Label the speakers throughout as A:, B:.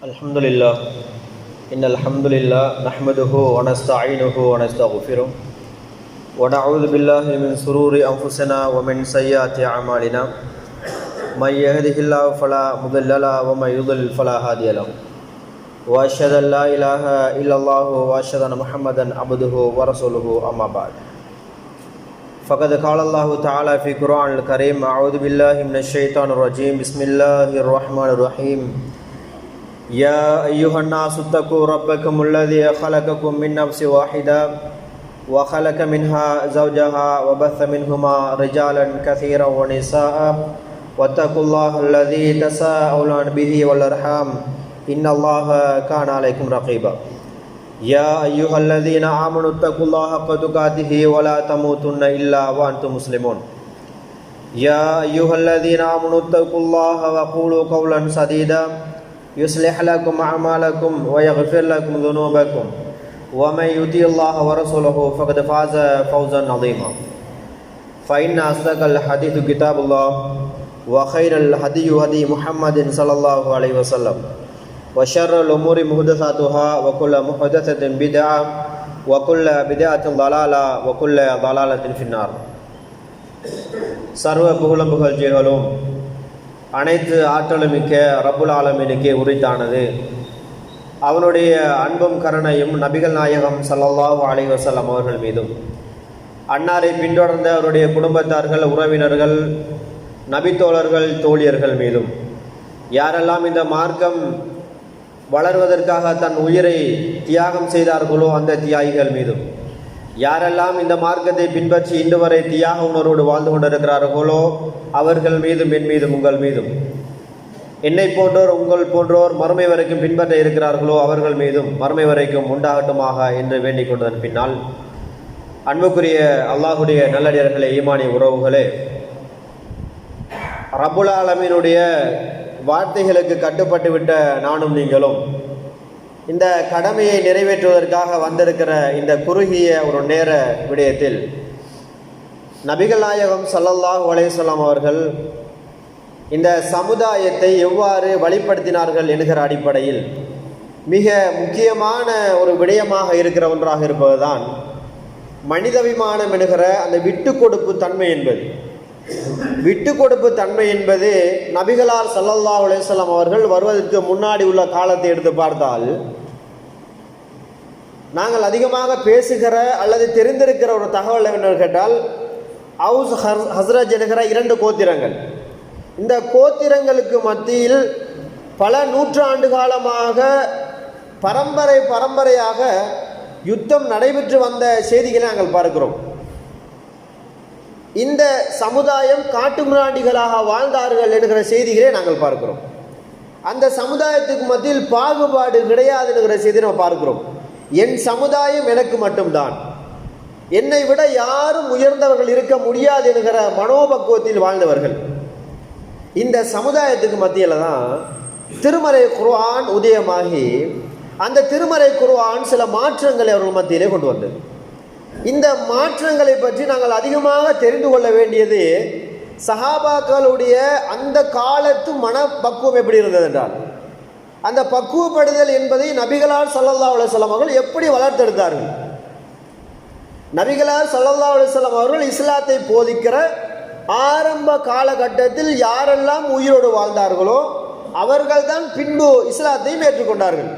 A: Alhamdulillah, innal hamdulillah nahmaduhu wa nasta'inuhu wa nastaghfiruh wa na'udzu billahi min sururi anfusina wa min sayyiati a'malina may yahdihillahu fala mudilla lahu wa may yudlil fala hadiya lahu wa asyhadu an la ilaha illallah wa asyhadu anna muhammadan abduhu wa rasuluhu amma ba'd. Faqad qala Allahu ta'ala fi Qur'anil Karim, a'udzu billahi minasy syaithanir rajim, bismillahirrahmanirrahim. يا أيها الناس اتقوا ربكم الذي خلقكم من نفس واحدة وخلق منها زوجها وبث منهما رجالا كثيرا ونساء واتقوا الله الذي تساءلون به والأرحام إن الله كان عليكم رقيبا. يا أيها الذين آمنوا اتقوا الله حق تقاته ولا تموتن إلا وأنتم مسلمون. يا أيها الذين آمنوا اتقوا الله وقولوا قولا سديدا يصلح لكم أعمالكم ويغفر لكم ذنوبكم ومن يطع الله ورسوله فقد فاز فوزا عظيما. فإن أصدق الحديث كتاب الله وخير الهدي هدي محمد صلى الله عليه وسلم وشر الأمور محدثاتها وكل محدثة بدعة وكل بدعة ضلالة وكل ضلالة في النار. சர்வ புகழும் புகழ்ச்சிகளும் அனைத்து ஆற்றலும் மிக்க ரப்புல் ஆலமீனுக்கே உரித்தானது. அவனுடைய அன்பும் கருணையும் நபிகள் நாயகம் ஸல்லல்லாஹு அலைஹி வஸல்லம் அவர்கள் மீதும், அன்னாரை பின்தொடர்ந்த அவருடைய குடும்பத்தார்கள், உறவினர்கள், நபித்தோழர்கள், தோழியர்கள் மீதும், யாரெல்லாம் இந்த மார்க்கம் வளர்வதற்காக தன் உயிரை தியாகம் செய்தார்களோ அந்த தியாகிகள் மீதும், யாரெல்லாம் இந்த மார்க்கத்தை பின்பற்றி இன்று வரை தியாக உணர்வோடு வாழ்ந்து கொண்டிருக்கிறார்களோ அவர்கள் மீதும், என் மீதும், உங்கள் மீதும், என்னை போன்றோர் உங்கள் போன்றோர் மறுமை வரைக்கும் பின்பற்ற இருக்கிறார்களோ அவர்கள் மீதும் மறுமை வரைக்கும் உண்டாகட்டுமாக என்று வேண்டிக் கொண்டதன் பின்னால், அன்புக்குரிய அல்லாஹுடைய நல்லடியார்களே, ஈமானிய உறவுகளே, ரப்புல் ஆலமீனுடைய வார்த்தைகளுக்கு கட்டுப்பட்டு விட்ட நானும் நீங்களும் இந்த கடமையை நிறைவேற்றுவதற்காக வந்திருக்கிற இந்த குறுகிய ஒரு நேர விடயத்தில் நபிகள் நாயகம் ஸல்லல்லாஹு அலைஹி வஸல்லம் அவர்கள் இந்த சமுதாயத்தை எவ்வாறு வழிப்படுத்தினார்கள் என்கிற அடிப்படையில் மிக முக்கியமான ஒரு விடயமாக இருக்கிற ஒன்றாக இருப்பதுதான் மனிதாபிமானம் என்கிற அந்த விட்டு கொடுப்பு தன்மை என்பது. விட்டு கொடுப்பு தன்மை என்பது நபிகளார் ஸல்லல்லாஹு அலைஹி வஸல்லம் அவர்கள் வருவதற்கு முன்னாடி உள்ள காலத்தை எடுத்து பார்த்தால், நாங்கள் அதிகமாக பேசுகிற அல்லது தெரிந்திருக்கிற ஒரு தகவல் என்ன கேட்டால், அவுஸ் ஹஸ்ரஜ் என்கிற இரண்டு கோத்திரங்கள். இந்த கோத்திரங்களுக்கு மத்தியில் பல நூற்றாண்டு காலமாக பரம்பரையாக யுத்தம் நடைபெற்று வந்த செய்திகளை நாங்கள் பார்க்கிறோம். இந்த சமுதாயம் காட்டு மிராண்டிகளாக வாழ்ந்தார்கள் என்கிற செய்திகளை நாங்கள் பார்க்கிறோம். அந்த சமுதாயத்துக்கு மத்தியில் பாகுபாடு கிடையாது என்கிற செய்தியை நம்ம பார்க்கிறோம். என் சமுதாயம் எனக்கு மட்டும்தான், என்னை விட யாரும் உயர்ந்தவர்கள் இருக்க முடியாது என்கிற மனோபக்குவத்தில் வாழ்ந்தவர்கள். இந்த சமுதாயத்துக்கு மத்தியில் தான் திருமறை குர்ஆன் உதயமாகி அந்த திருமறை குர்ஆன் சில மாற்றங்களை அவர்கள் மத்தியிலே கொண்டு வந்தது. இந்த மாற்றங்களை பற்றி நாங்கள் அதிகமாக தெரிந்து கொள்ள வேண்டியது சஹாபாக்களுடைய அந்த காலத்து மனப்பக்குவம் எப்படி இருந்தது என்றால், அந்த பக்குவப்படுதல் என்பதை நபிகளார் ஸல்லல்லாஹு அலைஹி வஸல்லம் அவர்கள் எப்படி வளர்த்தெடுத்தார்கள். நபிகளார் ஸல்லல்லாஹு அலைஹி வஸல்லம் அவர்கள் இஸ்லாத்தை போதிக்கிற ஆரம்ப காலகட்டத்தில் யாரெல்லாம் உயிரோடு வாழ்ந்தார்களோ அவர்கள்தான் பின்பு இஸ்லாத்தையும் ஏற்றுக்கொண்டார்கள்.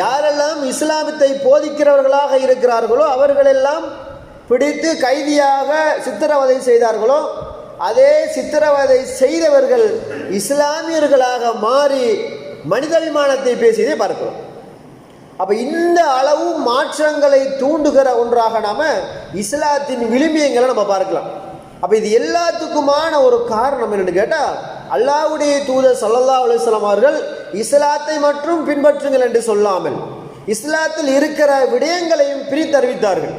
A: யாரெல்லாம் இஸ்லாமத்தை போதிக்கிறவர்களாக இருக்கிறார்களோ அவர்களெல்லாம் பிடித்து கைதியாக சித்திரவதை செய்தார்களோ அதே சித்திரவதை செய்தவர்கள் இஸ்லாமியர்களாக மாறி மனிதாபிமானத்தை பேசியதை பார்க்கிறோம். அப்போ இந்த அளவு மாற்றங்களை தூண்டுகிற ஒன்றாக நாம இஸ்லாத்தின் விளிம்பியங்களை நம்ம பார்க்கலாம். அப்போ இது எல்லாத்துக்குமான ஒரு காரணம் என்னன்னு கேட்டால், அல்லாஹ்வுடைய தூதர் ஸல்லல்லாஹு அலைஹி வஸல்லம் அவர்கள் இஸ்லாத்தை மட்டும் பின்பற்றுங்கள் என்று சொல்லாமல் இஸ்லாத்தில் இருக்கிற விடயங்களையும் பிரித்தறிவித்தார்கள்.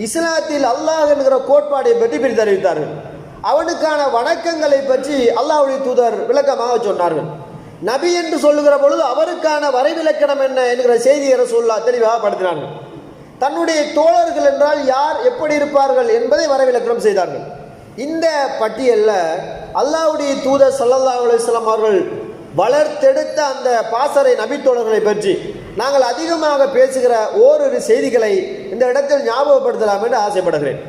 A: இஸ்லாத்தில் அல்லாஹ் என்கிற கோட்பாடை பற்றி பிரித்தறிவித்தார்கள். அவனுக்கான வணக்கங்களை பற்றி அல்லாஹ்வுடைய தூதர் விளக்கமாக சொன்னார்கள். நபி என்று சொல்லுகிற பொழுது அவருக்கான வரைவிலக்கணம் என்ன என்கிற செய்தியை ரசூலுல்லாஹ் தெளிவாக படுத்தினார்கள். தன்னுடைய தோழர்கள் என்றால் யார், எப்படி இருப்பார்கள் என்பதை வரைவிலக்கணம் செய்தார்கள். இந்த பட்டியலில் அல்லாஹ்வுடைய தூதர் ஸல்லல்லாஹு அலைஹி வஸல்லம் அவர்கள் வளர்த்தெடுத்த அந்த பாசறை நபித்தோழர்களை பற்றி நாங்கள் அதிகமாக பேசுகிற ஓரிரு செய்திகளை இந்த இடத்தில் ஞாபகப்படுத்தலாம் என்று ஆசைப்படுகிறேன்.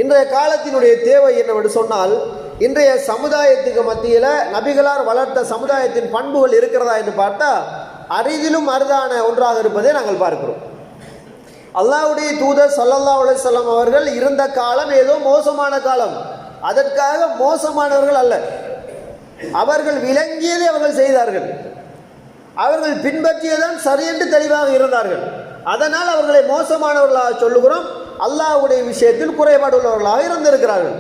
A: இன்றைய காலத்தினுடைய தேவை என்னவென்று சொன்னால், இன்றைய சமுதாயத்துக்கு மத்தியில் நபிகளார் வளர்த்த சமுதாயத்தின் பண்புகள் இருக்கிறதா என்று பார்த்தா அரிதிலும் அரிதான ஒன்றாக இருப்பதை நாங்கள் பார்க்கிறோம். அல்லாஹ்வுடைய தூதர் ஸல்லல்லாஹு அலைஹி வஸல்லம் அவர்கள் இருந்த காலம் ஏதோ மோசமான காலம். அதற்காக மோசமானவர்கள் அல்ல, அவர்கள் விளங்கியதை அவர்கள் செய்தார்கள், அவர்கள் பின்பற்றியதான் சரியென்று தெளிவாக இருந்தார்கள். அதனால் அவர்களை மோசமானவர்களாக சொல்லுகிறோம். அல்லாஹ்வுடைய விஷயத்தில் குறைபாடு உள்ளவர்களாக இருந்திருக்கிறார்கள்.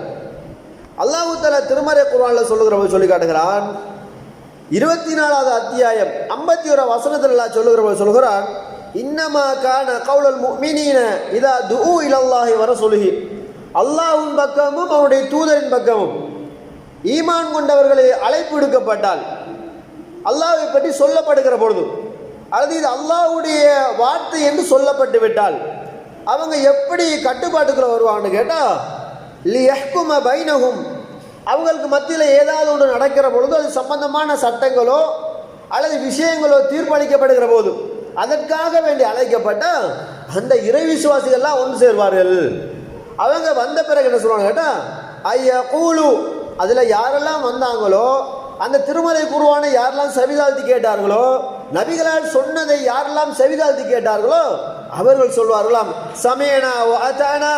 A: அல்லாஹ் தஆலா திருமறை குர்ஆனில் சொல்லுகிறவர் சொல்லி காட்டுகிறான். 24வது அத்தியாயம் 51 வசனத்தில் அல்லாஹ் சொல்லுகிறான், இன்னமா கான கௌலல் முஃமினீன இதா துஉ இலல்லாஹி வ ரசூலிஹி. அல்லாஹ்வின் பக்கமும் அவருடைய தூதரின் பக்கமும் ஈமான் கொண்டவர்களை அழைப்பு விடுக்கப்பட்டால், அல்லாஹ்வை பற்றி சொல்லப்படுகிற பொழுது, அல்லது இது அல்லாஹ்வுடைய வார்த்தை என்று சொல்லப்பட்டு விட்டால் அவங்க எப்படி கட்டுப்பாட்டுக்குள்ள வருவாங்கன்னு கேட்டால், லியஹ்கும பைனஹும், அவங்களுக்கு மத்தியில் ஏதாவது ஒன்று நடக்கிற பொழுது அது சம்பந்தமான சட்டங்களோ அல்லது விஷயங்களோ தீர்ப்பளிக்கப்படுகிற போது அதற்காக வேண்டி அழைக்கப்பட்ட அந்த இறை விசுவாசிகள்லாம் ஒன்று சேர்வார்கள். அவங்க வந்த பிறகு என்ன சொல்லுவாங்க கேட்டால், ஐயா கூலு, அதில் யாரெல்லாம் வந்தாங்களோ, அந்த திருமறை குர்ஆனை யாரெல்லாம் செவிதாழ்த்தி கேட்டார்களோ, நபிகளால் சொன்னதை யாரெல்லாம் செவிதாழ்த்தி கேட்டார்களோ அவர்கள் சொல்வார்களாம், சமயனா அதானா,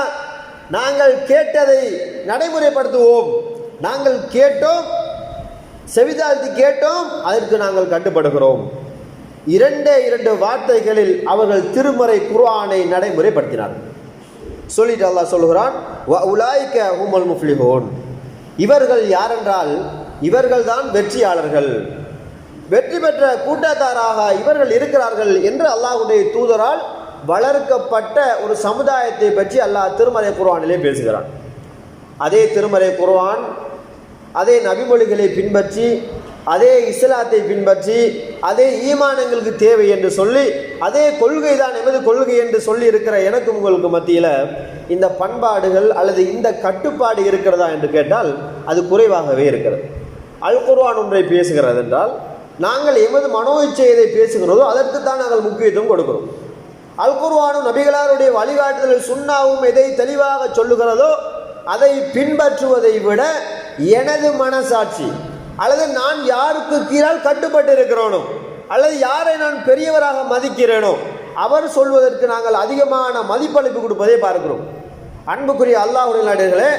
A: நாங்கள் கேட்டதை நடைமுறைப்படுத்துவோம், நாங்கள் கேட்டோம், செவிதாழ்த்தி கேட்டோம், அதற்கு நாங்கள் கட்டுப்படுகிறோம். இரண்டே இரண்டு வார்த்தைகளில் அவர்கள் திருமறை குர்ஆனை நடைமுறைப்படுத்தினார்கள். சொல்லிட்டு அல்லாஹ் சொல்லுகிறான், வ உலாயிக ஹுமுல் முஃப்லிஹூன், இவர்கள் யாரென்றால் இவர்கள் தான் வெற்றியாளர்கள், வெற்றி பெற்ற கூட்டத்தாராக இவர்கள் இருக்கிறார்கள் என்று அல்லாஹ்வுடைய தூதரால் வளர்க்கப்பட்ட ஒரு சமுதாயத்தை பற்றி அல்லாஹ் திருமறை குர்ஆனிலே பேசுகிறான். அதே திருமறை குர்ஆன் அதே நபிமொழிகளை பின்பற்றி, அதே இஸ்லாத்தை பின்பற்றி, அதே ஈமான் எங்களுக்கு தேவை என்று சொல்லி, அதே கொள்கை தான் எமது கொள்கை என்று சொல்லி இருக்கிற எனக்கு உங்களுக்கு மத்தியில் இந்த பண்பாடுகள் அல்லது இந்த கட்டுப்பாடு இருக்கிறதா என்று கேட்டால் அது குறைவாகவே இருக்கிறது. அல் குர்ஆன் ஒன்றை பேசுகிறது என்றால் நாங்கள் எமது மனோ இச்சை எதை பேசுகிறதோ அதற்குத்தான் நாங்கள் முக்கியத்துவம் கொடுக்கிறோம். அல் குர்ஆனும் நபிகளாருடைய வழிகாட்டுதல் சுன்னாவும் எதை தெளிவாக சொல்லுகிறதோ அதை பின்பற்றுவதை விட எனது மனசாட்சி அல்லது நான் யாருக்கு கீழால் கட்டுப்பட்டு இருக்கிறேனோ அல்லது யாரை நான் பெரியவராக மதிக்கிறேனோ அவர் சொல்வதற்கு நாங்கள் அதிகமான மதிப்பளிப்பு கொடுப்பதை பார்க்கிறோம். அன்புக்குரிய அல்லாஹ்வுடைய நாடுகளே,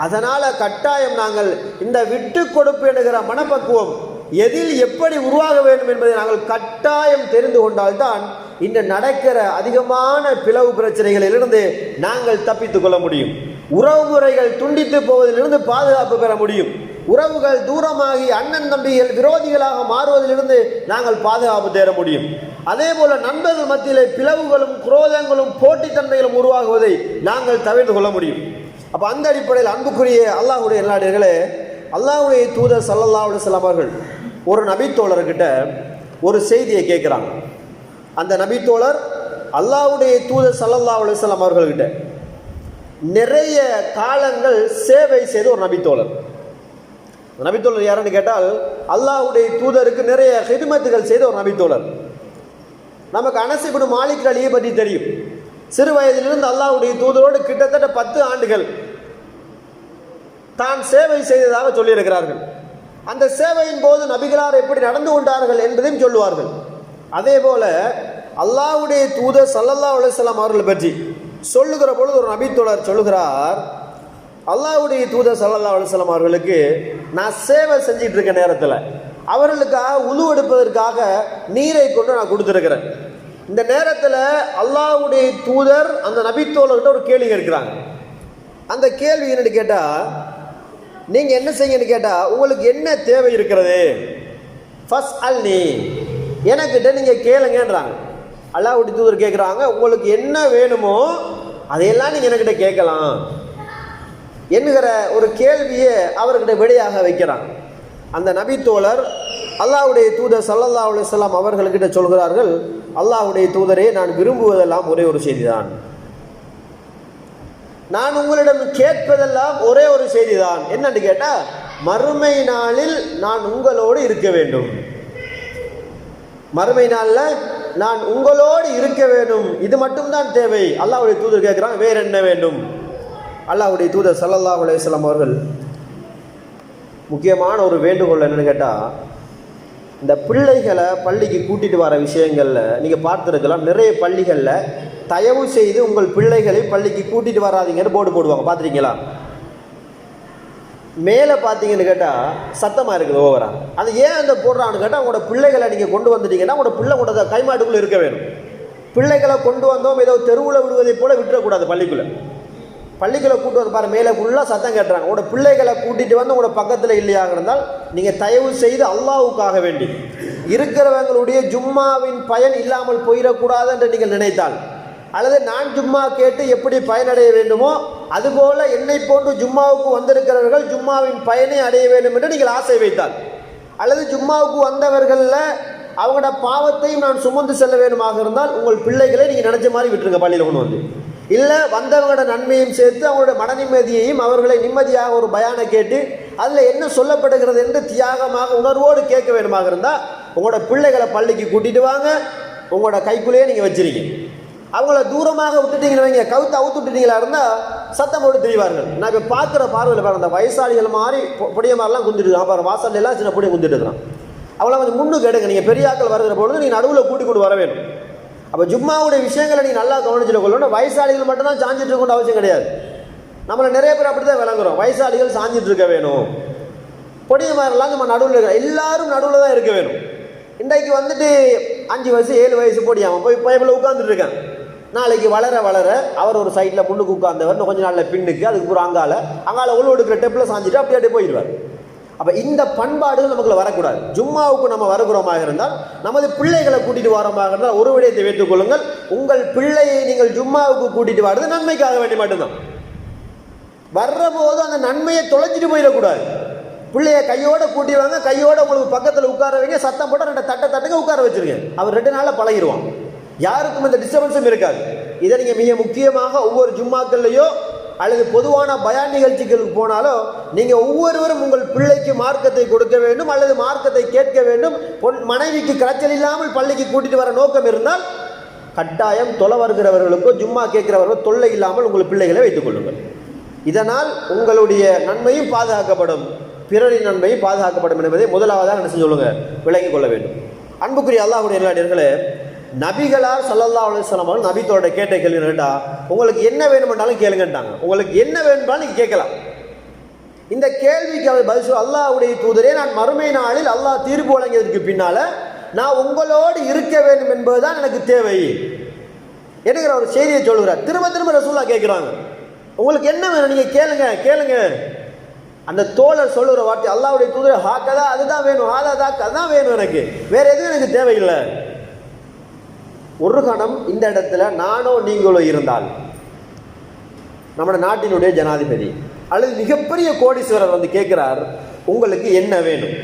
A: அதனால் கட்டாயம் நாங்கள் இந்த விட்டு கொடுப்பு என்கிற மனப்பக்குவம் எதில் எப்படி உருவாக வேண்டும் என்பதை நாங்கள் கட்டாயம் தெரிந்து கொண்டால்தான் இன்று நடக்கிற அதிகமான பிளவு பிரச்சனைகளிலிருந்து நாங்கள் தப்பித்துக் கொள்ள முடியும். உறவு முறைகள் துண்டித்து போவதிலிருந்து பாதுகாப்பு பெற முடியும். உறவுகள் தூரமாகி அண்ணன் தம்பிகள் விரோதிகளாக மாறுவதிலிருந்து நாங்கள் பாதுகாப்பு தேட முடியும். அதே போல நண்பர்கள் மத்தியிலே பிளவுகளும் குரோதங்களும் போட்டித்தன்மைகளும் உருவாகுவதை நாங்கள் தவிர்த்து கொள்ள முடியும். அப்போ அந்த அடிப்படையில் அன்புக்குரிய அல்லாஹ்வுடைய எல்லார்களே, அல்லாஹ்வுடைய தூதர் ஸல்லல்லாஹு அலைஹி வஸல்லம் அவர்கள் ஒரு நபித்தோழர்கிட்ட ஒரு செய்தியை கேட்குறாங்க. அந்த நபித்தோழர் அல்லாஹ்வுடைய தூதர் ஸல்லல்லாஹு அலைஹி வஸல்லம் அவர்கள்கிட்ட நிறைய காலங்கள் சேவை செய்த ஒரு நபித்தோழர். நபித்தோழர் யாருன்னு கேட்டால் அல்லாஹ்வுடைய தூதருக்கு நிறைய ஹிதுமத்துகள் செய்த ஒரு நபித்தோழர். நமக்கு அனஸ் இப்னு மாலிக் அலியை பற்றி தெரியும். சிறு வயதிலிருந்து அல்லாஹ்வுடைய தூதரோடு கிட்டத்தட்ட 10 ஆண்டுகள் தான் சேவை செய்ததாக சொல்லியிருக்கிறார்கள். அந்த சேவையின் போது நபிகளார் எப்படி நடந்து கொண்டார்கள் என்பதையும் சொல்லுவார்கள். அதே போல அல்லாஹ்வுடைய தூதர் ஸல்லல்லாஹு அலைஹி வஸல்லம் அவர்களை பற்றி சொல்லுகிற பொழுது ஒரு நபித்தோழர் சொல்லுகிறார், அல்லாஹ்வுடைய தூதர் ஸல்லல்லாஹு அலைஹி வஸல்லம் அவர்களுக்கு நான் சேவை செஞ்சிட்டு இருக்க நேரத்தில் அவர்களுக்காக உது எடுப்பதற்காக நீரை கொண்டு நான் கொடுத்துருக்கிறேன். இந்த நேரத்தில் அல்லாஹ்வுடைய தூதர் அந்த நபித்தோழர்கிட்ட ஒரு கேள்வி கேட்கிறாங்க. அந்த கேள்வி என்னன்னு கேட்டால், நீங்கள் என்ன செய்யுங்கன்னு கேட்டால் உங்களுக்கு என்ன தேவை இருக்கிறது, ஃபஸ்ட் அல்னி, எனக்கிட்ட நீங்கள் கேளுங்கன்றாங்க. அல்லாஹ்வுடைய தூதர் கேட்குறாங்க, உங்களுக்கு என்ன வேணுமோ அதையெல்லாம் நீங்கள் என்கிட்ட கேட்கலாம் என்கிற ஒரு கேள்வியை அவர்கிட்ட விடையாக வைக்கிறாங்க. அந்த நபித்தோழர் அல்லாஹ்வுடைய தூதர் ஸல்லல்லாஹு அலைஹி வஸல்லம் அவர்கள்கிட்ட சொல்கிறார்கள், அல்லாஹ்வுடைய தூதரே, நான் விரும்புவதெல்லாம் ஒரே ஒரு செய்திதான், நான் உங்களிடம் கேட்பதெல்லாம் ஒரே ஒரு செய்திதான். என்னன்னு கேட்டால், மறுமை நாளில் நான் உங்களோடு இருக்க வேண்டும். மறுமை நாளில் நான் உங்களோடு இருக்க வேண்டும், இது மட்டும்தான் தேவை. அல்லாஹ்வுடைய தூதர் கேட்குறாங்க, வேற என்ன வேண்டும்? அல்லாஹ்வுடைய தூதர் ஸல்லல்லாஹு அலைஹி வஸல்லம் அவர்கள் முக்கியமான ஒரு வேண்டுகோள் என்னன்னு கேட்டால், இந்த பிள்ளைகளை பள்ளிக்கு கூட்டிகிட்டு வர விஷயங்களில் நீங்கள் பார்த்துருக்கலாம். நிறைய பள்ளிகளில் தயவு செய்து உங்கள் பிள்ளைகளை பள்ளிக்கு கூட்டிகிட்டு வராதீங்கன்னு போர்டு போடுவாங்க, பார்த்துருக்கீங்களா? மேலே பார்த்தீங்கன்னு கேட்டால் சத்தமாக இருக்குது ஓவரா. அது ஏன் அந்த போடுறான்னு கேட்டால், உங்களோட பிள்ளைகளை நீங்கள் கொண்டு வந்துட்டீங்கன்னா உங்களோட பிள்ளை கூட கைமாட்டுக்குள்ளே இருக்க வேணும். பிள்ளைகளை கொண்டு வந்தோம் ஏதோ தெருவில் விடுவதை போல் விட்டுறக்கூடாது. பள்ளிக்குள்ளே கூட்டு வந்து பாரு, மேலே ஃபுல்லாக சத்தம் கேட்டுறாங்க. உங்களோட பிள்ளைகளை கூட்டிகிட்டு வந்து உங்களோட பக்கத்தில் இல்லையாக இருந்தால் நீங்கள் தயவு செய்து அல்லாஹ்வுக்காக வேண்டி இருக்கிறவங்களுடைய ஜும்மாவின் பயன் இல்லாமல் போயிடக்கூடாது என்று நீங்கள் நினைத்தால், அல்லது நான் ஜும்மா கேட்டு எப்படி பயனடைய வேண்டுமோ அதுபோல என்னை போன்று ஜும்மாவுக்கு வந்திருக்கிறவர்கள் ஜும்மாவின் பயனை அடைய வேண்டும் என்று நீங்கள் ஆசை வைத்தால், அல்லது ஜும்மாவுக்கு வந்தவர்களில் அவங்களோட பாவத்தையும் நான் சுமந்து செல்ல வேண்டுமாக இருந்தால், உங்கள் பிள்ளைகளை நீங்கள் நினைச்ச மாதிரி விட்டுருங்க பள்ளியில் கொண்டு வந்து. இல்லை வந்தவங்களோட நன்மையும் சேர்த்து அவங்களோட மன நிம்மதியையும் அவர்களை நிம்மதியாக ஒரு பயானை கேட்டு அதில் என்ன சொல்லப்படுகிறது என்று தியாகமாக உணர்வோடு கேட்க வேண்டுமாக இருந்தால், உங்களோட பிள்ளைகளை பள்ளிக்கு கூட்டிகிட்டு வாங்க. உங்களோட கைக்குள்ளேயே நீங்கள் வச்சிருங்க. அவங்கள தூரமாக விட்டுட்டீங்கன்னு வைங்க, கவுத்து அவுத்து விட்டுட்டீங்களா இருந்தால் சத்தம் போட்டு திரிவார்கள். நான் இப்போ பார்க்குற பார்வையில் பாருங்க, அந்த வயசாளிகள் மாதிரி பொடிய மாதிரிலாம் குந்திட்டு இருக்கான் பாருங்க, வாசல் எல்லாம் சின்ன பொடியை குந்திட்டு இருக்கிறான். அவங்கள கொஞ்சம் முன்னுக்கு எடுங்க. நீங்கள் பெரிய ஆட்கள் வருகிற பொழுது நீங்கள் நடுவில் கூட்டி கொண்டு வர வேணும். அப்போ ஜும்மாவுடைய விஷயங்களை நீங்கள் நல்லா கவனிச்சுட்டு கொள்ளணும். வயசாளிகள் மட்டும்தான் சாஞ்சிட்டு இருக்க அவசியம் கிடையாது. நம்மளை நிறைய பேர் அப்படி தான் விளங்குறோம். வயசாளிகள் சாஞ்சிட்டு இருக்க வேணும், பொடிய மாதிரிலாம் நம்ம நடுவில் இருக்க, எல்லாரும் நடுவில் தான் இருக்க வேணும். இன்றைக்கு வந்துட்டு 5 வயசு 7 வயசு பொடியாமல் போய் பைப்பில் உட்காந்துட்டு இருக்கேன். நாளைக்கு வளர வளர அவர் ஒரு சைடில் முன்னுக்கு உட்கார்ந்தவர் இன்னும் கொஞ்சம் நாளில் பின்னுக்கு, அதுக்கப்புறம் அங்கால உழுவெடுக்கிற டெப்பில் சாஞ்சிட்டு அப்படியே போயிடுவார். அப்போ இந்த பண்பாடுகள் நமக்குள்ள வரக்கூடாது. ஜும்மாவுக்கு நம்ம வருகிறோமாக இருந்தால், நமது பிள்ளைகளை கூட்டிகிட்டு வரோமாக இருந்தால் ஒரு விடயத்தை வைத்துக் கொள்ளுங்கள், உங்கள் பிள்ளையை நீங்கள் ஜும்மாவுக்கு கூட்டிகிட்டு வர்றது நன்மைக்காக வேண்டி மட்டும்தான். வர்ற போது அந்த நன்மையை தொலைச்சிட்டு போயிடக்கூடாது. பிள்ளைய கையோட கூட்டி வாங்க, கையோட உங்களுக்கு பக்கத்தில் உட்கார வைங்க, சத்தம் போட்டு 2 தட்டுங்க உட்கார வச்சிருங்க. அவர் 2 நாளில் பழகிடுவான், யாருக்கும் இந்த டிஸ்டர்பன்ஸும் இருக்காது. இதை நீங்கள் மிக முக்கியமாக ஒவ்வொரு ஜும்மாக்கள்லையோ அல்லது பொதுவான பயான் நிகழ்ச்சிகளுக்கு போனாலோ நீங்கள் ஒவ்வொருவரும் உங்கள் பிள்ளைக்கு மார்க்கத்தை கொடுக்க வேண்டும், அல்லது மார்க்கத்தை கேட்க வேண்டும். மனைவிக்கு கரைச்சல் இல்லாமல் பள்ளிக்கு கூட்டிகிட்டு வர நோக்கம் இருந்தால் கட்டாயம் தொலை வருகிறவர்களுக்கோ ஜும்மா கேட்கிறவர்களோ தொல்லை இல்லாமல் உங்கள் பிள்ளைகளை வைத்துக் கொள்ளுங்கள். இதனால் உங்களுடைய நன்மையும் பாதுகாக்கப்படும், பிறரின் நன்மையும் பாதுகாக்கப்படும் என்பதை முதலாவதாக என்ன சொல்லுங்க விளங்கிக் கொள்ள வேண்டும். அன்புக்குரிய அல்லாஹ்வுடைய நேர்களே, நபிகளார் ஸல்லல்லாஹு அலைஹி வஸல்லம் அவர்கள் நபித்தோட கேட்ட கேள்வி என்னடா, உங்களுக்கு என்ன வேணுமென்றாலும் கேளுங்கன்ட்டாங்க. உங்களுக்கு என்ன வேணும்னாலும் நீங்கள் கேட்கலாம். இந்த கேள்விக்கு அவர் பதில் சொல்ல, அல்லாஹ்வுடைய தூதரே, நான் மறுமை நாளில் அல்லாஹ் தீர்ப்பு வழங்கியதற்கு பின்னால நான் உங்களோடு இருக்க வேண்டும் என்பதுதான் எனக்கு தேவை என்கிற ஒரு செய்தியை சொல்கிறார். திரும்ப திரும்ப ரசூலுல்லாஹ் கேட்குறாங்க, உங்களுக்கு என்ன வேணும் நீங்கள் கேளுங்க. அந்த தோழர் சொல்லுகிற வார்த்தை, அல்லாஹ்வுடைய தூதரே, ஹாக்கதா அதுதான் வேணும், அதுதான் வேணும், எனக்கு வேற எதுவும் எனக்கு தேவையில்லை. ஒரு கணம் இந்த இடத்துல நானோ நீங்களோ இருந்தால், நம்ம நாட்டினுடைய ஜனாதிபதி அல்லது மிகப்பெரிய கோடீஸ்வரர் வந்து கேட்கிறார், உங்களுக்கு என்ன வேணும்,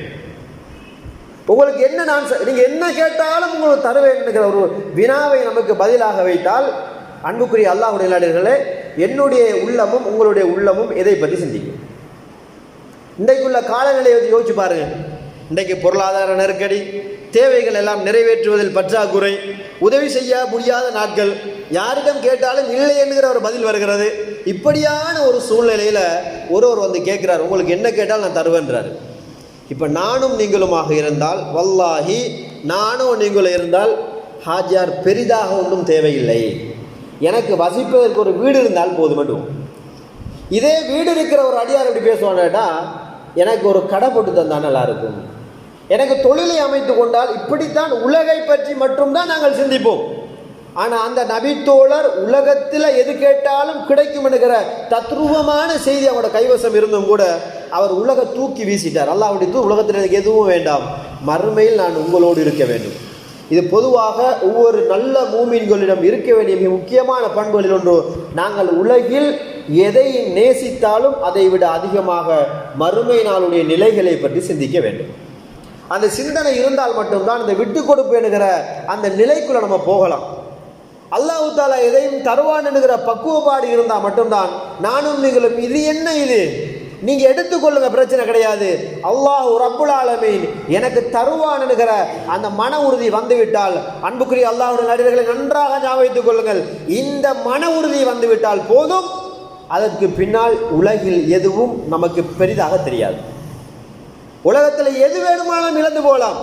A: உங்களுக்கு என்ன, நீங்க என்ன கேட்டாலும் உங்களுக்கு தருவேன் ஒரு வினாவை நமக்கு பதிலாக வைத்தால், அன்புக்குரிய அல்லாஹ்வுடைய நல்லடியார்களே, என்னுடைய உள்ளமும் உங்களுடைய உள்ளமும் எதை பற்றி சிந்திக்கும்? இன்றைக்குள்ள காலநிலையை யோசிச்சு பாருங்க. இன்றைக்கு பொருளாதார நெருக்கடி, தேவைகள் எல்லாம் நிறைவேற்றுவதில் பற்றாக்குறை, உதவி செய்ய முடியாத நாட்கள், யாரிடம் கேட்டாலும் இல்லை என்கிற ஒரு பதில் வருகிறது. இப்படியான ஒரு சூழ்நிலையில் ஒருவர் வந்து கேட்குறார், உங்களுக்கு என்ன கேட்டால் நான் தருவேன்றார். இப்போ நானும் நீங்களுமாக இருந்தால், வல்லாஹி நானும் நீங்களும் இருந்தால், ஹாஜியார் பெரிதாக ஒன்றும் தேவையில்லை, எனக்கு வசிப்பதற்கு ஒரு வீடு இருந்தால் போது மட்டும். இதே வீடு இருக்கிற ஒரு அடியார் எப்படி பேசுவானேட்டா, எனக்கு ஒரு கடை போட்டு தந்தால் நல்லா இருக்கும், எனக்கு தொழிலை அமைத்து கொண்டால், இப்படித்தான் உலகை பற்றி மட்டும்தான் நாங்கள் சிந்திப்போம். ஆனால் அந்த நபித்தோழர் உலகத்தில் எது கேட்டாலும் கிடைக்கும் என்கிற தத்ரூபமான செய்தி அவரோட கைவசம் இருந்தும் கூட அவர் உலக தூக்கி வீசிட்டார். அல்லாஹ்வுடைய தூதர், உலகத்தில் எனக்கு எதுவும் வேண்டாம், மறுமையில் நான் உங்களோடு இருக்க வேண்டும். இது பொதுவாக ஒவ்வொரு நல்ல மூமின்களிடம் இருக்க வேண்டிய மிக முக்கியமான பண்புகளில் ஒன்று. நாங்கள் உலகில் எதை நேசித்தாலும் அதை விட அதிகமாக மறுமை நாளுடைய நிலைகளை பற்றி சிந்திக்க வேண்டும். அந்த சிந்தனை இருந்தால் மட்டும்தான் இந்த விட்டு கொடுப்பு என்கிற அந்த நிலைக்குள்ள நம்ம போகலாம். அல்லாஹ் தஆலா எதையும் தருவான் என்கிற பக்குவப்பாடு இருந்தால் மட்டும்தான் நானும் நீங்களும் இது என்ன இது நீங்க எடுத்துக்கொள்ளுங்க, பிரச்சனை கிடையாது. அல்லாஹ் ரப்புல் ஆலமீன் எனக்கு தருவான் என்கிற அந்த மன உறுதி வந்துவிட்டால், அன்புக்குரிய அல்லாஹ்வுடைய நடிகர்களை நன்றாக ஞாபகம் வைத்துக் கொள்ளுங்கள், இந்த மன உறுதி வந்துவிட்டால் போதும், அதற்கு பின்னால் உலகில் எதுவும் நமக்கு பெரிதாக தெரியாது. உலகத்தில் எது வேணுமானாலும் இழந்து போகலாம்,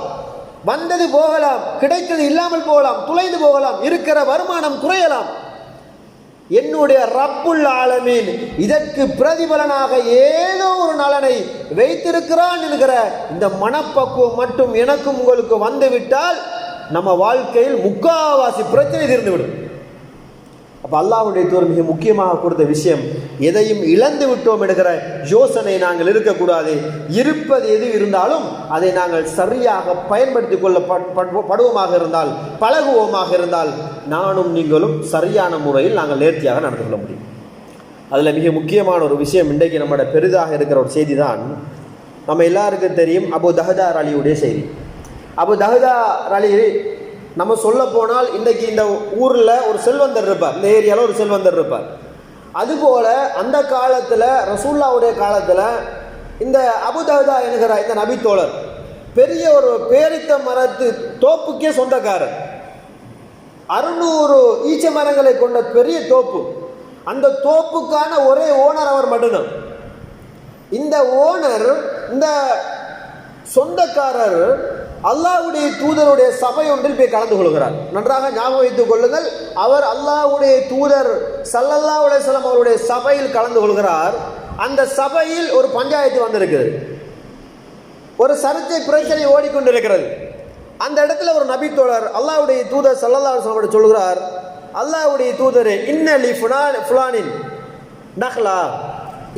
A: வந்தது போகலாம், கிடைத்தது இல்லாமல் போகலாம், துளைந்து போகலாம், இருக்கிற வருமானம் குறையலாம். என்னுடைய ரப்புல் ஆலமீன் இதற்கு பிரதிபலனாக ஏதோ ஒரு நலனை வைத்திருக்கிறான் என்கிற இந்த மனப்பக்குவம் மட்டும் எனக்கும் உங்களுக்கு வந்துவிட்டால் நம்ம வாழ்க்கையில் முக்காவாசி பிரச்சனை தீர்ந்துவிடும். அப்போ அல்லாஹ்வுடைய தூதர் மிக முக்கியமாக கொடுத்த விஷயம், எதையும் இழந்து விட்டோம் என்கிற யோசனை நாங்கள் இருக்கக்கூடாது. இருப்பது எது இருந்தாலும் அதை நாங்கள் சரியாக பயன்படுத்திக் கொள்ளப்படுவோமாக இருந்தால், பழகுவோமாக இருந்தால், நானும் நீங்களும் சரியான முறையில் நாங்கள் நேர்த்தியாக நடந்து கொள்ள முடியும். அதில் மிக முக்கியமான ஒரு விஷயம், இன்றைக்கு நம்மளோட பெரிதாக இருக்கிற ஒரு செய்தி தான், நம்ம எல்லாருக்கும் தெரியும் அபு தஹ்தா அலியுடைய செய்தி. அபு தஹ்தா அலி, நம்ம சொல்ல போனால் இன்றைக்கு இந்த ஊரில் ஒரு செல்வந்தர் இருப்பார், இந்த ஏரியாவில் ஒரு செல்வந்தர் இருப்பார். அதுபோல அந்த காலத்தில், ரசூலுல்லாஹ்வுடைய காலத்தில், இந்த அபு தஹ்தா என்கிற இந்த நபி தோழர் பெரிய ஒரு பேரித்த மரத்து தோப்புக்கே சொந்தக்காரர். 600 ஈச்ச மரங்களை கொண்ட பெரிய தோப்பு. அந்த தோப்புக்கான ஒரே ஓனர் அவர் மட்டும்தான். இந்த ஓனர், இந்த சொந்தக்காரர் அல்லாஹ்வுடைய தூதருடைய சபை ஒன்றில் போய் கலந்து கொள்கிறார். நன்றாக ஞாபகம் வைத்துக் கொள்ளுங்கள், அவர் அல்லாஹ்வுடைய தூதர் ஸல்லல்லாஹு அலைஹி வஸல்லம் அவருடைய சபையில் கலந்து கொள்கிறார். அந்த சபையில் ஒரு பஞ்சாயத்து வந்திருக்கிறது, ஒரு சர்ச்சை பிரச்சனை ஓடிக்கொண்டிருக்கிறது. அந்த இடத்துல ஒரு நபி தோழர் அல்லாஹ்வுடைய தூதர் ஸல்லல்லாஹு அலைஹி வஸல்லம் சொல்கிறார், அல்லாஹ்வுடைய தூதரே, இன்னலி ஃபுலானின் நஹ்லா,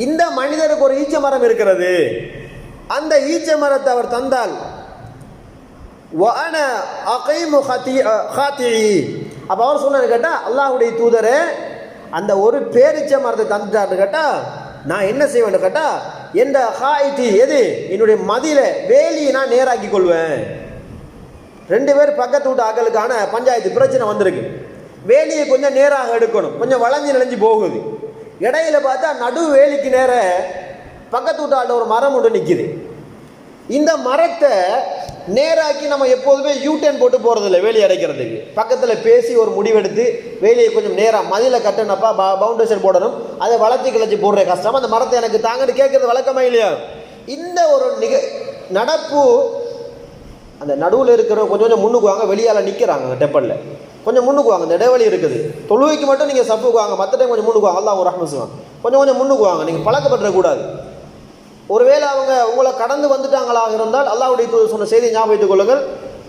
A: இந்த மனிதருக்கு ஒரு ஈச்ச மரம் இருக்கிறது, அந்த ஈச்ச மரத்தை அவர் தந்தால் அப்போ அவர் சொன்னாரு கேட்டா, அல்லாஹ்வுடைய தூதரே, அந்த ஒரு பேரிச்ச மரத்தை தந்துட்டாருன்னு கேட்டா நான் என்ன செய்வேன் கேட்டா, எந்த ஹாயித்தி எது என்னுடைய மதியில வேலியை நான் நேராக்கி கொள்வேன். 2 பேர் பக்கத்து வீட்டு ஆக்களுக்கான பஞ்சாயத்து பிரச்சனை வந்திருக்கு. வேலியை கொஞ்சம் நேராக எடுக்கணும், கொஞ்சம் வளைஞ்சு நெளிஞ்சு போகுது. இடையில பார்த்தா நடு வேலிக்கு நேர பக்கத்து வீட்டு ஆட்ட ஒரு மரம் ஒன்று நிற்கிது. இந்த மரத்தை நேராக்கி நம்ம எப்போதுமே யூடர்ன் போட்டு போகிறதில்ல, வேலி அடைக்கிறதுக்கு. பக்கத்தில் பேசி ஒரு முடிவெடுத்து வேலியை கொஞ்சம் நேராக மதியில் கட்டணப்பா, பவுண்டேஷன் போடணும், அதை வளர்ச்சி கிளச்சி போடுற கஷ்டம், அந்த மரத்தை எனக்கு தாங்கன்னு கேட்கறது வழக்கமா இல்லையா? இந்த ஒரு நடப்பு, அந்த நடுவில் இருக்கிற கொஞ்சம் கொஞ்சம் முன்னுக்கு வாங்க, வெளியால் நிற்கிறாங்க டெப்பலில், கொஞ்சம் முன்னுக்கு வாங்க, இந்த இடைவெளி இருக்குது, தொழுவைக்கு மட்டும் நீங்கள் சப்புக்கு வாங்க, மற்ற டைம் கொஞ்சம் முன்னுக்கு வாங்க, அல்லாஹ் ரஹ்மத் செய்வாங்க, கொஞ்சம் கொஞ்சம் முன்னுக்கு வாங்க, நீங்கள் பழக்கப்படக்கூடாது. ஒருவேளை அவங்க உங்களை கடந்து வந்துட்டாங்களாக இருந்தால் அல்லாஹ்வுடைய தூதர் சொன்ன செய்தியை ஞாபகம் வைத்துக் கொள்ளுங்கள்,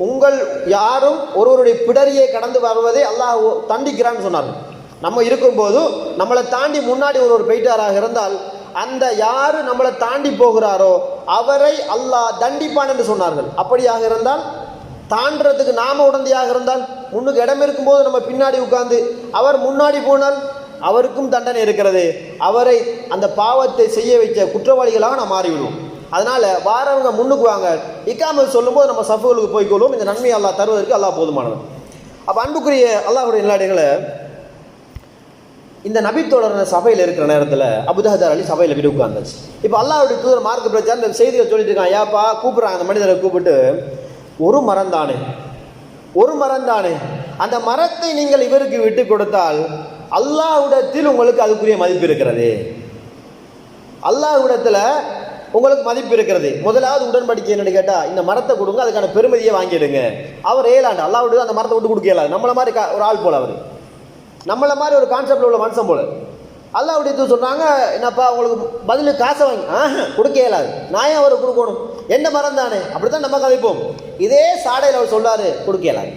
A: உங்கள் யாரும் ஒருவருடைய பிடரியை கடந்து வருவதை அல்லாஹ் தண்டிக்கிறான்னு சொன்னார்கள். நம்ம இருக்கும்போது நம்மளை தாண்டி முன்னாடி ஒருவர் போயிட்டாராக இருந்தால், அந்த யாரு நம்மளை தாண்டி போகிறாரோ அவரை அல்லாஹ் தண்டிப்பான் என்று சொன்னார்கள். அப்படியாக இருந்தால், தாண்டறதுக்கு நாம உடந்தையாக இருந்தால், முன்னுக்கு இடம் இருக்கும்போது நம்ம பின்னாடி உட்கார்ந்து அவர் முன்னாடி போனால் அவருக்கும் தண்டனை இருக்கிறது. அவரை அந்த பாவத்தை செய்ய வைத்த குற்றவாளிகளாக நாம் மாறிவிடுவோம். அதனால வாரவங்க முன்னுக்கு வாங்க, இக்காமத் சொல்லும்போது நம்ம சஃபுகளுக்கு போய்க்கொள்வோம். இந்த நன்மையை அல்லாஹ் தருவதற்கு அல்லாஹ் போதுமானவன். அப்போ அன்புக்குரிய அல்லாஹ்வுடைய நிலையங்களை, இந்த நபித்தோழர் சபையில் இருக்கிற நேரத்தில் அபூ தஹ்தா அலி சபையில் போய் உட்கார்ந்தாச்சு. இப்போ அல்லாஹ்வுடைய தூதர் மார்க்க பிரச்சாரம் இந்த செய்தியை சொல்லிட்டு இருக்கான். ஏப்பா கூப்பிட்றாங்க அந்த மனிதரை கூப்பிட்டு, ஒரு மரம் தானே, ஒரு மரம் தானே, அந்த மரத்தை நீங்கள் இவருக்கு விட்டு கொடுத்தால் அல்லாஹ்விடத்தில் உங்களுக்கு அதுக்குரிய மதிப்பு இருக்கிறது. அல்லாஹ்விடத்தில் உங்களுக்கு மதிப்பு இருக்கிறது. முதலாவது உடன்படிக்கை என்னன்னு கேட்டால், இந்த மரத்தை கொடுங்க, அதுக்கான பெருமதியை வாங்கிடுங்க. அவர் ஏலாண்டு அல்லாஹ்வுடைய அந்த மரத்தை விட்டு கொடுக்க இயலாது. நம்மளை மாதிரி ஒரு ஆள் போல, அவர் நம்மளை மாதிரி ஒரு கான்செப்டில் உள்ள மனுஷன் போல. அல்லாஹ்வுடைய சொன்னாங்க, என்னப்பா உங்களுக்கு பதில் காசை வாங்கி கொடுக்க இயலாது, நான் ஏன் அவரை கொடுக்கணும், எந்த மரம் தானே, அப்படித்தான் நம்ம கதைப்போம். இதே சாடையில் அவர் சொல்றாரு, கொடுக்க இயலாது,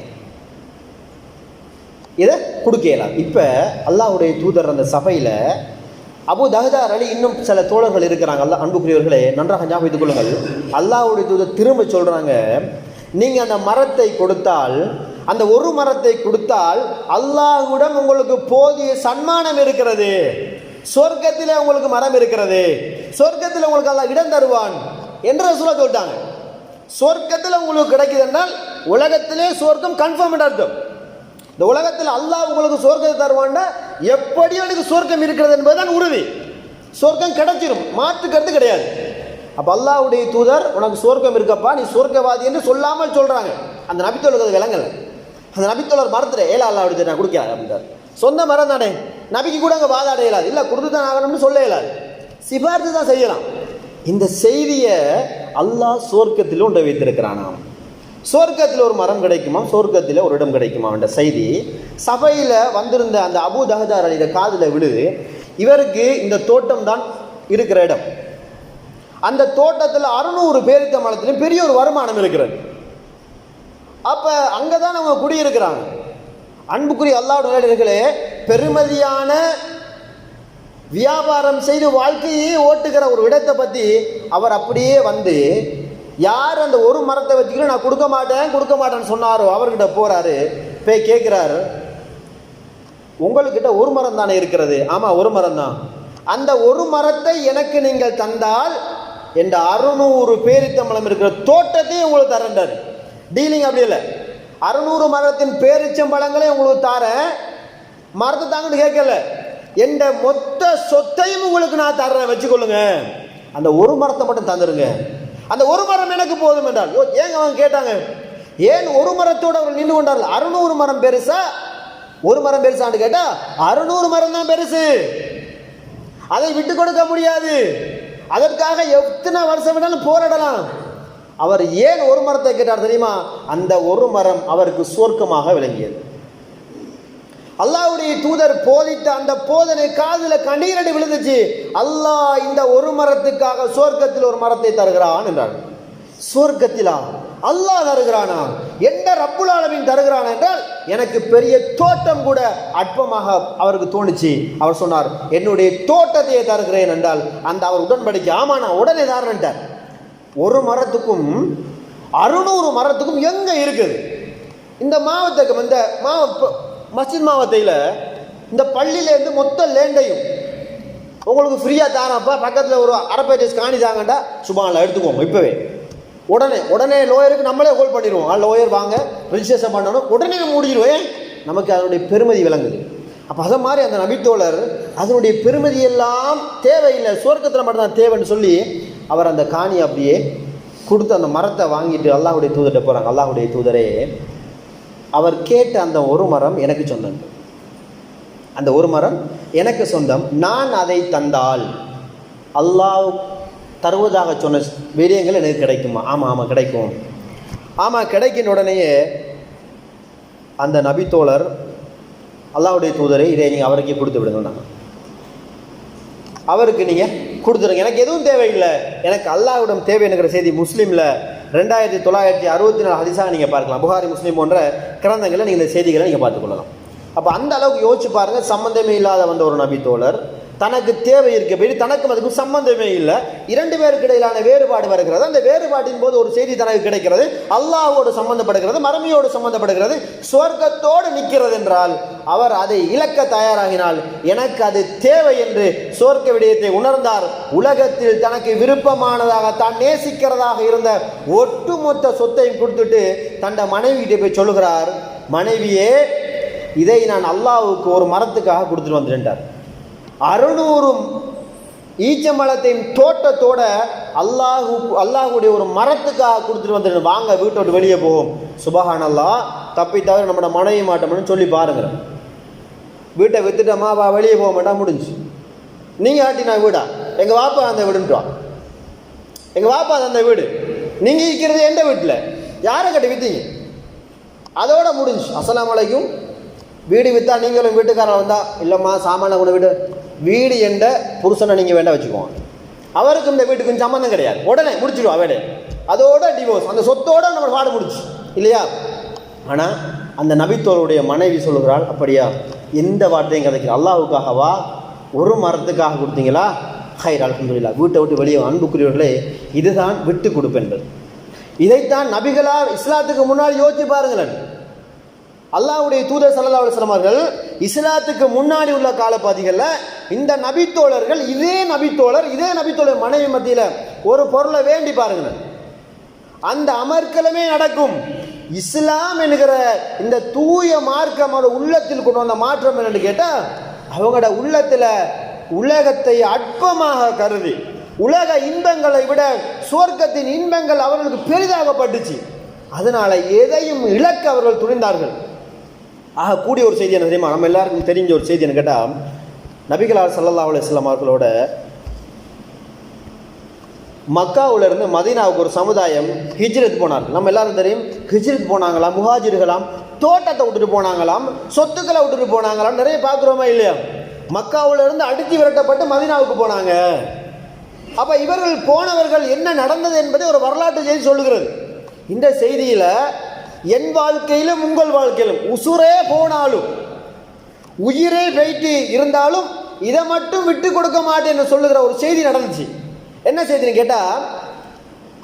A: இதை கொடுக்க இயலாது. இப்போ அல்லாஹ்வுடைய தூதர் அந்த சபையில் அபூ தஹ்தா அலி இன்னும் சில தோழர்கள் இருக்கிறாங்க. அல்லாஹ் அன்புக்குரியவர்களே நன்றாக ஞாபகம் வைத்துக் கொள்ளுங்கள். அல்லாஹ்வுடைய தூதர் திரும்ப சொல்றாங்க, நீங்க அந்த மரத்தை கொடுத்தால், அந்த ஒரு மரத்தை கொடுத்தால் அல்லாஹ்விடம் உங்களுக்கு போதிய சன்மானம் இருக்கிறது, சொர்க்கத்தில் உங்களுக்கு மரம் இருக்கிறது, சொர்க்கத்தில் உங்களுக்கு அல்லாஹ் இடம் தருவான் என்று ரசூலுல்லாஹ் சொல்லிட்டாங்க. சொர்க்கத்தில் உங்களுக்கு கிடைக்குது என்றால் உலகத்திலே சொர்க்கம் கன்ஃபார்ம் அர்த்தம். இந்த உலகத்தில் அல்லாஹ் உங்களுக்கு சொர்க்கத்தை தருவான்னா எப்படி எனக்கு சொர்க்கம் இருக்கிறது என்பதுதான் உறுதி. சொர்க்கம் கிடைச்சிரும், மாற்று கருத்து கிடையாது. அப்போ அல்லாஹ்வுடைய தூதர் உனக்கு சொர்க்கம் இருக்கப்பா, நீ சொர்க்கவாதி என்று சொல்லாமல் சொல்கிறாங்க. அந்த நபித்தோழருக்கு அது விளங்கலை. அந்த நபித்தோழர் மரத்தில் ஏலா அல்லாஹ்வுடைய நான் கொடுக்க அப்படின்றார். சொந்த மரம் தானே, நபிக்கு கூட அங்கே வாதாட இயலாது, இல்லை கொடுத்து தான் ஆகணும்னு சொல்ல இயலாது, சிபாரிசு தான் செய்யலாம். இந்த செய்தியை அல்லாஹ் சொர்க்கத்தில் உண்டை வைத்திருக்கிறானாம். சொர்க்கத்தில் ஒரு மரம் கிடைக்குமா, சொர்க்கத்தில் ஒரு இடம் கிடைக்குமா என்ற செய்தி சபையில் வந்திருந்த அந்த அபூ தஹ்தார் அலிட காதில் விழுது. இவருக்கு இந்த தோட்டம் தான் இருக்கிற இடம். அந்த தோட்டத்தில் 600 பேரித்த மரத்திலும் பெரிய ஒரு வருமானம் இருக்கிறது. அப்போ அங்கே தான் அவங்க குடியிருக்கிறாங்க. அன்புக்குரிய அல்லாஹ்வுடைய நல்லடியார்களே, பெருமதியான வியாபாரம் செய்து வாழ்க்கையை ஓட்டுகிற ஒரு இடத்தை பற்றி அவர் அப்படியே வந்து, யார் அந்த ஒரு மரத்தை வச்சுக்கிட்டு நான் கொடுக்க மாட்டேன்னு சொன்னாரோ அவர்கிட்ட போகிறாரு. போய் கேட்குறாரு, உங்கள்கிட்ட ஒரு மரம் தானே இருக்கிறது? ஆமாம், ஒரு மரம் தான். அந்த ஒரு மரத்தை எனக்கு நீங்கள் தந்தால் என்ற 600 பேரித்தம்பழம் இருக்கிற தோட்டத்தையும் உங்களுக்கு தரேன்டார். டீலிங் அப்படி இல்லை, 600 மரத்தின் பேரிச்சம்பழங்களே உங்களுக்கு தாரேன், மரத்தை தாங்கன்னு கேட்கல, என்ற மொத்த சொத்தையும் உங்களுக்கு நான் தர்றேன், வச்சுக்கொள்ளுங்க, அந்த ஒரு மரத்தை மட்டும் தந்துருங்க, அந்த ஒரு மரம் எனக்கு போதும் என்றால். ஏங்க அவங்க கேட்டாங்க, ஏன் ஒரு மரத்தோடு அவர் நின்று கொண்டார்கள்? 600 மரம் பெருசா, ஒரு மரம் பெருசான்னு கேட்டா 600 மரம் தான் பெருசு, அதை விட்டு கொடுக்க முடியாது, அதற்காக எத்தனை வருஷம் வேணாலும் போராடலாம். அவர் ஏன் ஒரு மரத்தை கேட்டார் தெரியுமா? அந்த ஒரு மரம் அவருக்கு சொர்க்கமாக விளங்கியது. அல்லாஹ்வுடைய தூதர் போதித்த அந்த போதனை காதுல கண்ணீரடி விழுந்துச்சு. அல்லாஹ் இந்த ஒரு மரத்துக்காக சொர்க்கத்தில் ஒரு மரத்தை தருகிறான் என்றார். சொர்க்கத்திலா அல்லாஹ் தருகிறானா? எந்த ரப்புல் ஆலமீன் தருகிறான் என்றால் எனக்கு பெரிய தோட்டம் கூட அற்பமாக அவருக்கு தோணுச்சு. அவர் சொன்னார், என்னுடைய தோட்டத்தையே தருகிறேன் என்றால் அந்த அவர் உடன்படிக்கை, ஆமா நான் உடனே தாரேன்ட்டார். ஒரு மரத்துக்கும் 600 மரத்துக்கும் எங்க இருக்குது? இந்த மாவட்டத்துக்கு இந்த மஸ்ஜித் மாவட்டத்தில் இந்த பள்ளியிலேருந்து மொத்த லேண்டையும் உங்களுக்கு ஃப்ரீயாக தாரப்பா, பக்கத்தில் ஒரு அரப்பேஜஸ் காணி தாங்கண்டா, சுபானில் எடுத்துக்கோங்க இப்போவே, உடனே லோயருக்கு நம்மளே ஹோல்ட் பண்ணிடுவோம். லோயர் வாங்க ரிஜிஸ்ட்ரேஷன் பண்ணணும், உடனே முடிஞ்சிடுவோம். நமக்கு அதனுடைய பெருமதி விளங்குது. அப்போ அதை மாதிரி அந்த நபித்தோழர் அதனுடைய பெருமதி எல்லாம் தேவையில்லை, சொர்க்கத்தில் மட்டும்தான் தேவைன்னு சொல்லி அவர் அந்த காணி அப்படியே கொடுத்து அந்த மரத்தை வாங்கிட்டு அல்லாஹ்வுடைய தூதர்கிட்ட போகிறாங்க. அல்லாஹ்வுடைய தூதரே, அவர் கேட்ட அந்த ஒரு மரம் எனக்கு சொந்தம், அந்த ஒரு மரம் எனக்கு சொந்தம், நான் அதை தந்தால் அல்லாஹ் தருவதாக சொன்ன விடயங்கள் எனக்கு கிடைக்குமா? ஆமாம் கிடைக்கும். ஆமாம் கிடைக்கின்ற உடனேயே அந்த நபித்தோழர், அல்லாஹ்வுடைய தூதரை, இதை நீங்கள் அவருக்கே கொடுத்து விடுங்க, அவருக்கு நீங்கள் கொடுத்துருங்க, எனக்கு எதுவும் தேவையில்லை, எனக்கு அல்லாஹ்விடம் தேவைங்கிற செய்தி முஸ்லீமில் 2964 ஹதீஸாக நீங்கள் பார்க்கலாம். புகாரி முஸ்லீம் போன்ற கிரந்தங்களில் நீங்கள் இந்த செய்திகளை நீங்கள் பார்த்துக்கொள்ளலாம். அப்போ அந்த அளவுக்கு யோசிச்சு பாருங்கள், சம்பந்தமே இல்லாத வந்த ஒரு நபித்தோழர், தனக்கு தேவை இருக்க போய் தனக்கும் அதுக்கும் சம்பந்தமே இல்லை, 2 பேருக்கு இடையிலான வேறுபாடு வருகிறது. அந்த வேறுபாட்டின் போது ஒரு செய்தி தனக்கு கிடைக்கிறது, அல்லாஹ்வோடு சம்பந்தப்படுகிறது, மறுமையோடு சம்பந்தப்படுகிறது, சொர்க்கத்தோடு நிற்கிறது என்றால் அவர் அதை இழக்க தயாராகினால் எனக்கு அது தேவை என்று சொர்க்க விடயத்தை உணர்ந்தார். உலகத்தில் தனக்கு விருப்பமானதாக தான் நேசிக்கிறதாக இருந்த ஒட்டுமொத்த சொத்தையும் கொடுத்துட்டு தன் மனைவியிட்ட போய் சொல்லுகிறார், மனைவியே, இதை நான் அல்லாஹ்வுக்கு ஒரு மரத்துக்காக கொடுத்துட்டு வந்துட்டார். 600 ஈச்சம்பழத்தையும் தோட்டத்தோட அல்லாஹ்வுடைய ஒரு மரத்துக்காக கொடுத்துட்டு வந்துட்டு, வாங்க வீட்டோட்டு வெளியே போவோம். சுபஹானல்லாஹ், தப்பி தவிர நம்மளோட மனைவி மாட்டோம்னு சொல்லி பாருங்க. வீட்டை வித்துட்டோமா, வா வெளியே போக மாட்டா, முடிஞ்சு. நீங்கள் ஆட்டினா வீடா? எங்கள் வாப்பா அந்த வீடுன்ட்டா, எங்கள் வாப்பா அந்த வீடு, நீங்கள் இருக்கிறது எந்த வீட்டில், யாரை கட்டி விற்றீங்க, அதோட முடிஞ்சு. அஸ்ஸலாமு அலைக்கும். வீடு விற்றா நீங்களும் வீட்டுக்காரர் வந்தால், இல்லைம்மா சாமான கூட வீடு என்ற புருஷனை நீங்கள் வேண்டாம் வச்சுக்குவோம், அவருக்கும் இந்த வீட்டுக்கும் சம்மந்தம் கிடையாது, உடனே முடிச்சுடுவா வேலை, அதோட டிவோர்ஸ், அந்த சொத்தோடு நம்ம பாடு முடிச்சு இல்லையா? ஆனால் அந்த நபித்தோருடைய மனைவி சொல்லுகிறாள், அப்படியா, எந்த வார்த்தையும் கதைக்கிறா, அல்லாஹ்வுக்காகவா ஒரு மரத்துக்காக கொடுத்தீங்களா? ஹைர், அல்ஹம்துலில்லாஹ். வீட்டை விட்டு வெளியே அன்புக்குரியவர்களே, இதுதான் விட்டு கொடுப்பென்பது. இதைத்தான் நபிகளார் இஸ்லாத்துக்கு முன்னால் யோசிச்சு பாருங்களேன். அல்லாஹ்வுடைய தூதர் ஸல்லல்லாஹு அலைஹி வஸல்லம் அவர்கள் இஸ்லாத்துக்கு முன்னாடி உள்ள காலப்பகுதிகளில் இந்த நபித்தோழர்கள், இதே நபித்தோழர் மனைவி மத்தியில் ஒரு பொருளை வேண்டி பாருங்களேன், அந்த அமர்க்கலமே நடக்கும். இஸ்லாம் என்கிற இந்த தூய மார்க்கம் உள்ளத்தில் கொண்டு வந்த மாற்றம் என்னன்னு கேட்டால், அவங்களோட உள்ளத்தில் உலகத்தை அற்பமாக கருதி உலக இன்பங்களை விட சுவர்க்கத்தின் இன்பங்கள் அவர்களுக்கு பெரிதாகப்பட்டுச்சு. அதனால எதையும் இழக்க அவர்கள் துணிந்தார்கள். ஆக கூடிய ஒரு செய்தி என்ன தெரியுமா? நம்ம எல்லாருக்கும் தெரிஞ்ச ஒரு செய்தி என்ன கேட்டால், நபிகளார் ஸல்லல்லாஹு அலைஹி வஸல்லம் அவர்களோட மக்காவுல இருந்து மதீனாவுக்கு ஒரு சமுதாயம் ஹிஜ்ரத் போனார்கள். நம்ம எல்லாரும் தெரியும், ஹிஜ்ரத் போனாங்களாம், முஹாஜிர்களாம், தோட்டத்தை விட்டுட்டு போனாங்களாம், சொத்துக்களை விட்டுட்டு போனாங்களாம், நிறைய பார்க்குறோமா இல்லையா? மக்காவுல இருந்து அடித்து விரட்டப்பட்டு மதீனாவுக்கு போனாங்க. அப்ப இவர்கள் போனவர்கள் என்ன நடந்தது என்பதை ஒரு வரலாற்று செய்தி சொல்லுகிறது. இந்த செய்தியில என் வாழ்க்கையிலும் உங்கள் வாழ்க்கையிலும் உசுரே போனாலும் உயிரே போயிட்டு இருந்தாலும் இதை மட்டும் விட்டு கொடுக்க மாட்டேன்னு சொல்லுகிற ஒரு செய்தி நடந்துச்சு. என்ன செய்தின்னு கேட்டா,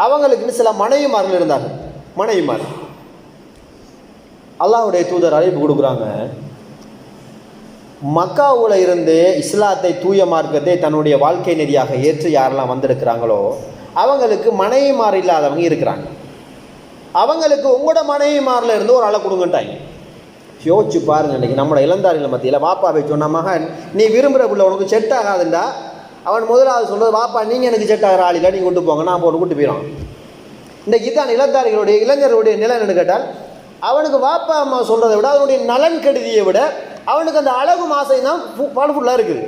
A: அவங்களுக்கு சில மனைவிமார்கள் இருந்தார்கள். மனைவிமார் அல்லாஹ்வுடைய தூதர் அழைப்பு கொடுக்குறாங்க, மக்காவுல இருந்து இஸ்லாத்தை, தூய மார்க்கத்தை தன்னுடைய வாழ்க்கை நெறியாக ஏற்று யாரெல்லாம் வந்திருக்கிறாங்களோ அவங்களுக்கு மனைவிமார் இல்லாதவங்க இருக்கிறாங்க. அவங்களுக்கு உங்களோட மனைவிமாரில் இருந்து ஒரு ஆளை கொடுங்கட்டாங்க. யோசிச்சு பாருங்க, இன்னைக்கு நம்மளோட இளந்தாரிகள் மத்தியில் வாப்பாவை சொன்ன மகன் நீ விரும்புகிற பிள்ளை உனக்கு செட் ஆகாதுண்டா, அவன் முதலாவது சொல்றது வாப்பா நீங்கள் எனக்கு செட் ஆகிற ஆளில் நீங்கள் கொண்டு போங்க, நான் போட்டு கூட்டு போயிடும். இன்றைக்கு தான் இளந்தாரிகளுடைய இளைஞர்களுடைய நிலை என்னன்னு கேட்டால், அவனுக்கு வாப்பா அம்மா சொல்கிறத விட அவனுடைய நலன் கெடுதியை விட அவனுக்கு அந்த அழகு மாசை தான் பவர்ஃபுல்லாக இருக்குது.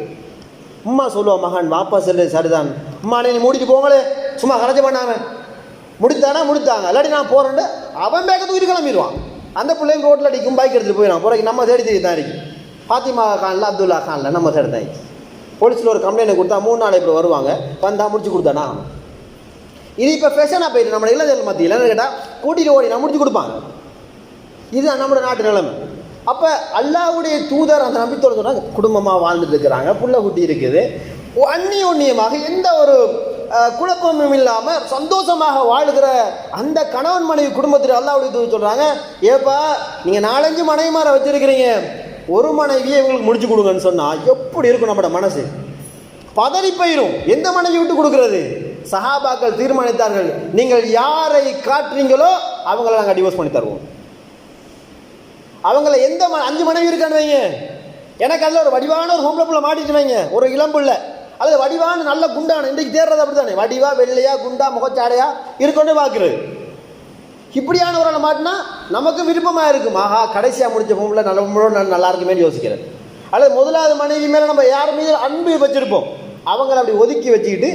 A: அம்மா சொல்லுவான், மகன் வாப்பா சொல்றது சரிதான், அம்மா நீ முடிச்சு போங்களே, சும்மா கரைச்சி பண்ணாம முடித்தானா முடித்தாங்க, இல்லாட்டி நான் போகிறேன்ட்டு அவன் பேக்க தூக்கி கிளம்பிடுவான். அந்த பிள்ளைங்க ரோட்டில் அடிக்கும், பைக் எடுத்துகிட்டு போயிடும். பிறகு நம்ம தேடி தேடி தான் இருக்கு. ஃபாத்திமா கானில், அப்துல்லா கானில் நம்ம தேடி தான் இருக்கு. போலீஸில் ஒரு கம்ப்ளைண்ட் கொடுத்தா 3 நாள் இப்போ வருவாங்க, வந்தால் முடிச்சு கொடுத்தானா. இது இப்போ ஃபேஷனாக போயிட்டு நம்ம இளைஞர்கள் மத்தியில் என்ன கேட்டால் கூட்டிகிட்டு ஓடி நான் முடிச்சு கொடுப்பாங்க. இதுதான் நம்மளோட நாட்டு நிலைமை. அப்போ அல்லாஹ்வுடைய தூதர் அந்த நம்பித்தோடு சொன்னாங்க, குடும்பமாக வாழ்ந்துட்டு இருக்கிறாங்க, புள்ள குட்டி இருக்குது, அந்நியோன்யமாக எந்த ஒரு குழப்பமும் இல்லாமல் சந்தோஷமாக வாழுகிற அந்த கணவன் மனைவி குடும்பத்தில் அல்லாஹ்வுடைய தூதர் சொல்கிறாங்க, ஏப்பா நீங்கள் 4-5 மனைவிமாரை வச்சிருக்கிறீங்க, ஒரு மனைவியை இவங்களுக்கு முடிச்சு கொடுங்கன்னு சொன்னால் எப்படி இருக்கும் நம்மளோட மனசு? பதறி போயிடும். எந்த மனைவி விட்டு கொடுக்கிறது? சஹாபாக்கள் தீர்மானித்தார்கள், நீங்கள் யாரை காட்டுறீங்களோ அவங்கள நாங்கள் டிவோர்ஸ் பண்ணி தருவோம். அவங்கள எந்த 5 மனைவி இருக்கான்னு வைங்க, எனக்கு அதில் ஒரு வடிவான ஒரு ஹோம்ல புள்ள மாட்டிட்டு வைங்க, ஒரு இளம்புள்ள அல்லது வடிவான நல்ல குண்டான, இன்றைக்கு தேர்றது அப்படி தானே, வடிவா வெள்ளையா குண்டா முகச்சாடையா இருக்கொண்டு பார்க்குறது. இப்படியானவரை மாட்டினா நமக்கு விருப்பமாக இருக்கும், ஆஹா கடைசியாக முடிச்ச பொம்பளை நல்லா இருக்குமே யோசிக்கிறது. அல்லது முதலாவது மனைவி மேலே நம்ம யார் மீது அன்பு வச்சுருப்போம், அவங்கள அப்படி ஒதுக்கி வச்சுக்கிட்டு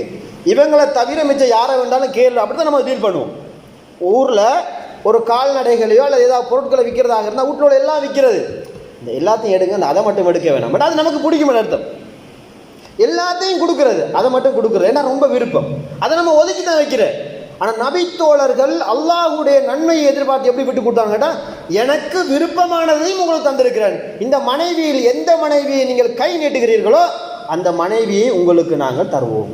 A: இவங்களை தவிர மிச்சம் யாரை வேண்டாலும் கேள்வி அப்படி தான் நம்ம டீல் பண்ணுவோம். ஊரில் ஒரு கால்நடைகளையோ அல்லது ஏதாவது பொருட்களை விற்கிறதாக இருந்தால் வீட்டோட எல்லாம் விற்கிறது, இந்த எல்லாத்தையும் எடுங்க, அந்த அதை மட்டும் எடுக்க வேணாம், பட் அது நமக்கு பிடிக்குமே அர்த்தம். எல்லாத்தையும் கொடுக்கறது, அதை மட்டும் கொடுக்குறது, ஏன்னா ரொம்ப விருப்பம், அதை நம்ம ஒதுக்கி தான் வைக்கிறேன். ஆனால் நபித்தோழர்கள் அல்லாஹ்வுடைய நன்மையை எதிர்பார்த்து எப்படி விட்டு கொடுத்தாங்க கேட்டால், எனக்கு விருப்பமானதையும் உங்களுக்கு தந்திருக்கிறேன், இந்த மனைவியில் எந்த மனைவியை நீங்கள் கை நீட்டுகிறீர்களோ அந்த மனைவியை உங்களுக்கு நாங்கள் தருவோம்.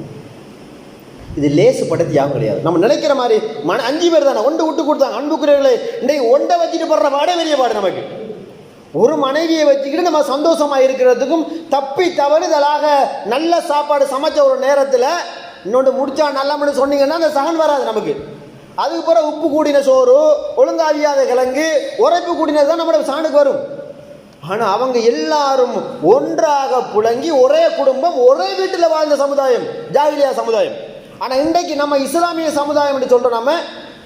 A: இது லேசுப்பட்ட தியாகம் கிடையாது. நம்ம நினைக்கிற மாதிரி 5 பேர் தானே ஒன்று விட்டு கொடுத்தாங்க. அன்புக்குரியவர்களே, இன்றைக்கு ஒன்றை வச்சுட்டு போடுற பாடே பெரிய பாடு. நமக்கு ஒரு மனைவியை வச்சுக்கிட்டு நம்ம சந்தோஷமாக இருக்கிறதுக்கும் தப்பி தவறுதலாக நல்ல சாப்பாடு சமைச்ச ஒரு நேரத்தில் இன்னொன்று முடிச்சா நல்ல சொன்னீங்கன்னா அந்த சகன் வராது நமக்கு. அதுக்கு பிறகு உப்பு கூடின சோறு, ஒழுங்காவியாத கிழங்கு, உரைப்பு கூடினது தான் நம்மளோட சாணுக்கு வரும். ஆனால் அவங்க எல்லாரும் ஒன்றாக புழங்கி ஒரே குடும்பம், ஒரே வீட்டில் வாழ்ந்த சமுதாயம் ஜாகிலியா சமுதாயம். ஆனால் இன்றைக்கு நம்ம இஸ்லாமிய சமுதாயம் என்று சொல்கிறோம். நம்ம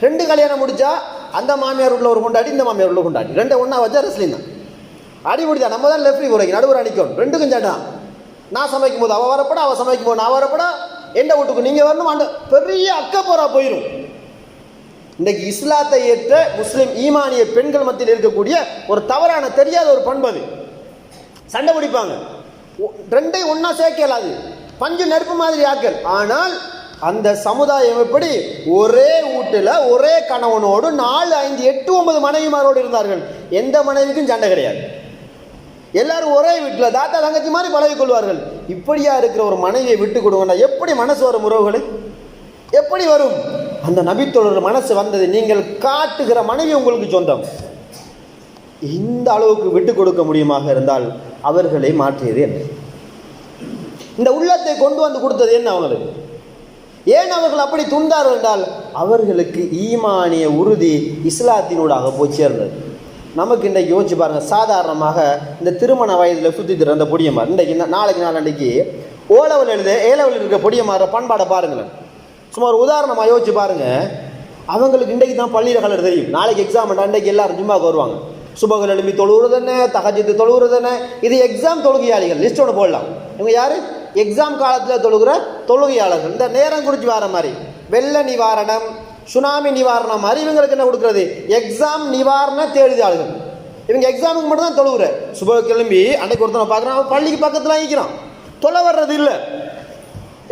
A: 2 கல்யாணம் முடிச்சா அந்த மாமியார் உள்ள ஒரு கொண்டாடி, இந்த மாமியார் உள்ள கொண்டாடி, 2 ஒன்றா வச்சா ரெஸ்லிங் தான் அடி முடிச்சா நம்ம தான் லெஃப்ட் குறைக்கு நடுவர் அடிக்கணும். 2க்கும் சட்டம். நான் சமைக்கும் போது அவள் வரப்பட, அவள் சமைக்கும் போது நான் வரப்பட, எந்த வீட்டுக்கு நீங்கள் வரணும், அந்த பெரிய அக்கப்போரா போயிடும். இன்றைக்கு இஸ்லாத்தை ஏற்ற முஸ்லிம் ஈமானிய பெண்கள் மத்தியில் இருக்கக்கூடிய ஒரு தவறான தெரியாத ஒரு பண்பு. அது சண்டை பிடிப்பாங்க, 2ஐயும் ஒன்றா சேர்க்கலாது, பஞ்சு நெருப்பு மாதிரி ஆக்கல். ஆனால் அந்த சமுதாயம் எப்படி ஒரே வீட்டில் ஒரே கணவனோடு 4, 5, 8, 9 மனைவிமாரோடு இருந்தார்கள். எந்த மனைவிக்கும் சண்டை கிடையாது, எல்லாரும் ஒரே வீட்டில் தாத்தா தங்கச்சி மாதிரி பழகிக் கொள்வார்கள். இப்படியா இருக்கிற ஒரு மனைவியை விட்டு கொடுங்கன்னா எப்படி மனசு வரும்? உறவுகளை எப்படி வரும்? அந்த நபித்தோழர் மனசு வந்தது, நீங்கள் காட்டுகிற மனைவி உங்களுக்கு சொந்தம். இந்த அளவுக்கு விட்டு கொடுக்க முடியுமாக இருந்தால் அவர்களை மாற்றியது என்ன? இந்த உள்ளத்தை கொண்டு வந்து கொடுத்தது என்ன அவங்களுக்கு? ஏன் அவர்கள் அப்படி துண்டார்கள் என்றால் அவர்களுக்கு ஈமானிய உறுதி இஸ்லாத்தினூடாக போய் சேர்ந்தது. நமக்கு இன்றைக்கு யோசிச்சு பாருங்கள், சாதாரணமாக இந்த திருமண வயதில் சுற்றி திற அந்த பொடியம்மா இன்றைக்கு நாளைக்கு ஓ லெவல் எழுத ஏ லெவல் இருக்க பொடிய மாற பண்பாடை பாருங்களேன். சும்மா ஒரு உதாரணமாக யோசிச்சு பாருங்கள். அவங்களுக்கு இன்றைக்கு தான் பள்ளியில் கலர் தெரியும், நாளைக்கு எக்ஸாம் அன்றைக்கு எல்லாரும் ஜும்மாவுக்கு வருவாங்க. சுபகல் எழுப்பி தொழுகிறது என்ன, தஹஜ்ஜுத் தொழுகிறது என்ன, இது எக்ஸாம் தொழுகையாளிகள் லிஸ்ட் ஒன்று போடலாம். இவங்க யார்? எக்ஸாம் காலத்தில் தொழுகிற தொழுகையாளர்கள். இந்த நேரம் குறித்து வர மாதிரி வெள்ள நிவாரணம், சுனாமி நிவாரணம் மாதிரி இவங்களுக்கு என்ன கொடுக்குறது? எக்ஸாம் நிவாரண தேடுதாள்கள். இவங்க எக்ஸாமுக்கு மட்டும் தான் தொழுகிற. சுப கிளம்பி அன்றைக்கு ஒருத்தனை பார்க்குறான், பள்ளிக்கு பக்கத்தில் வாங்கிக்கிறான், தொலை வர்றது இல்லை.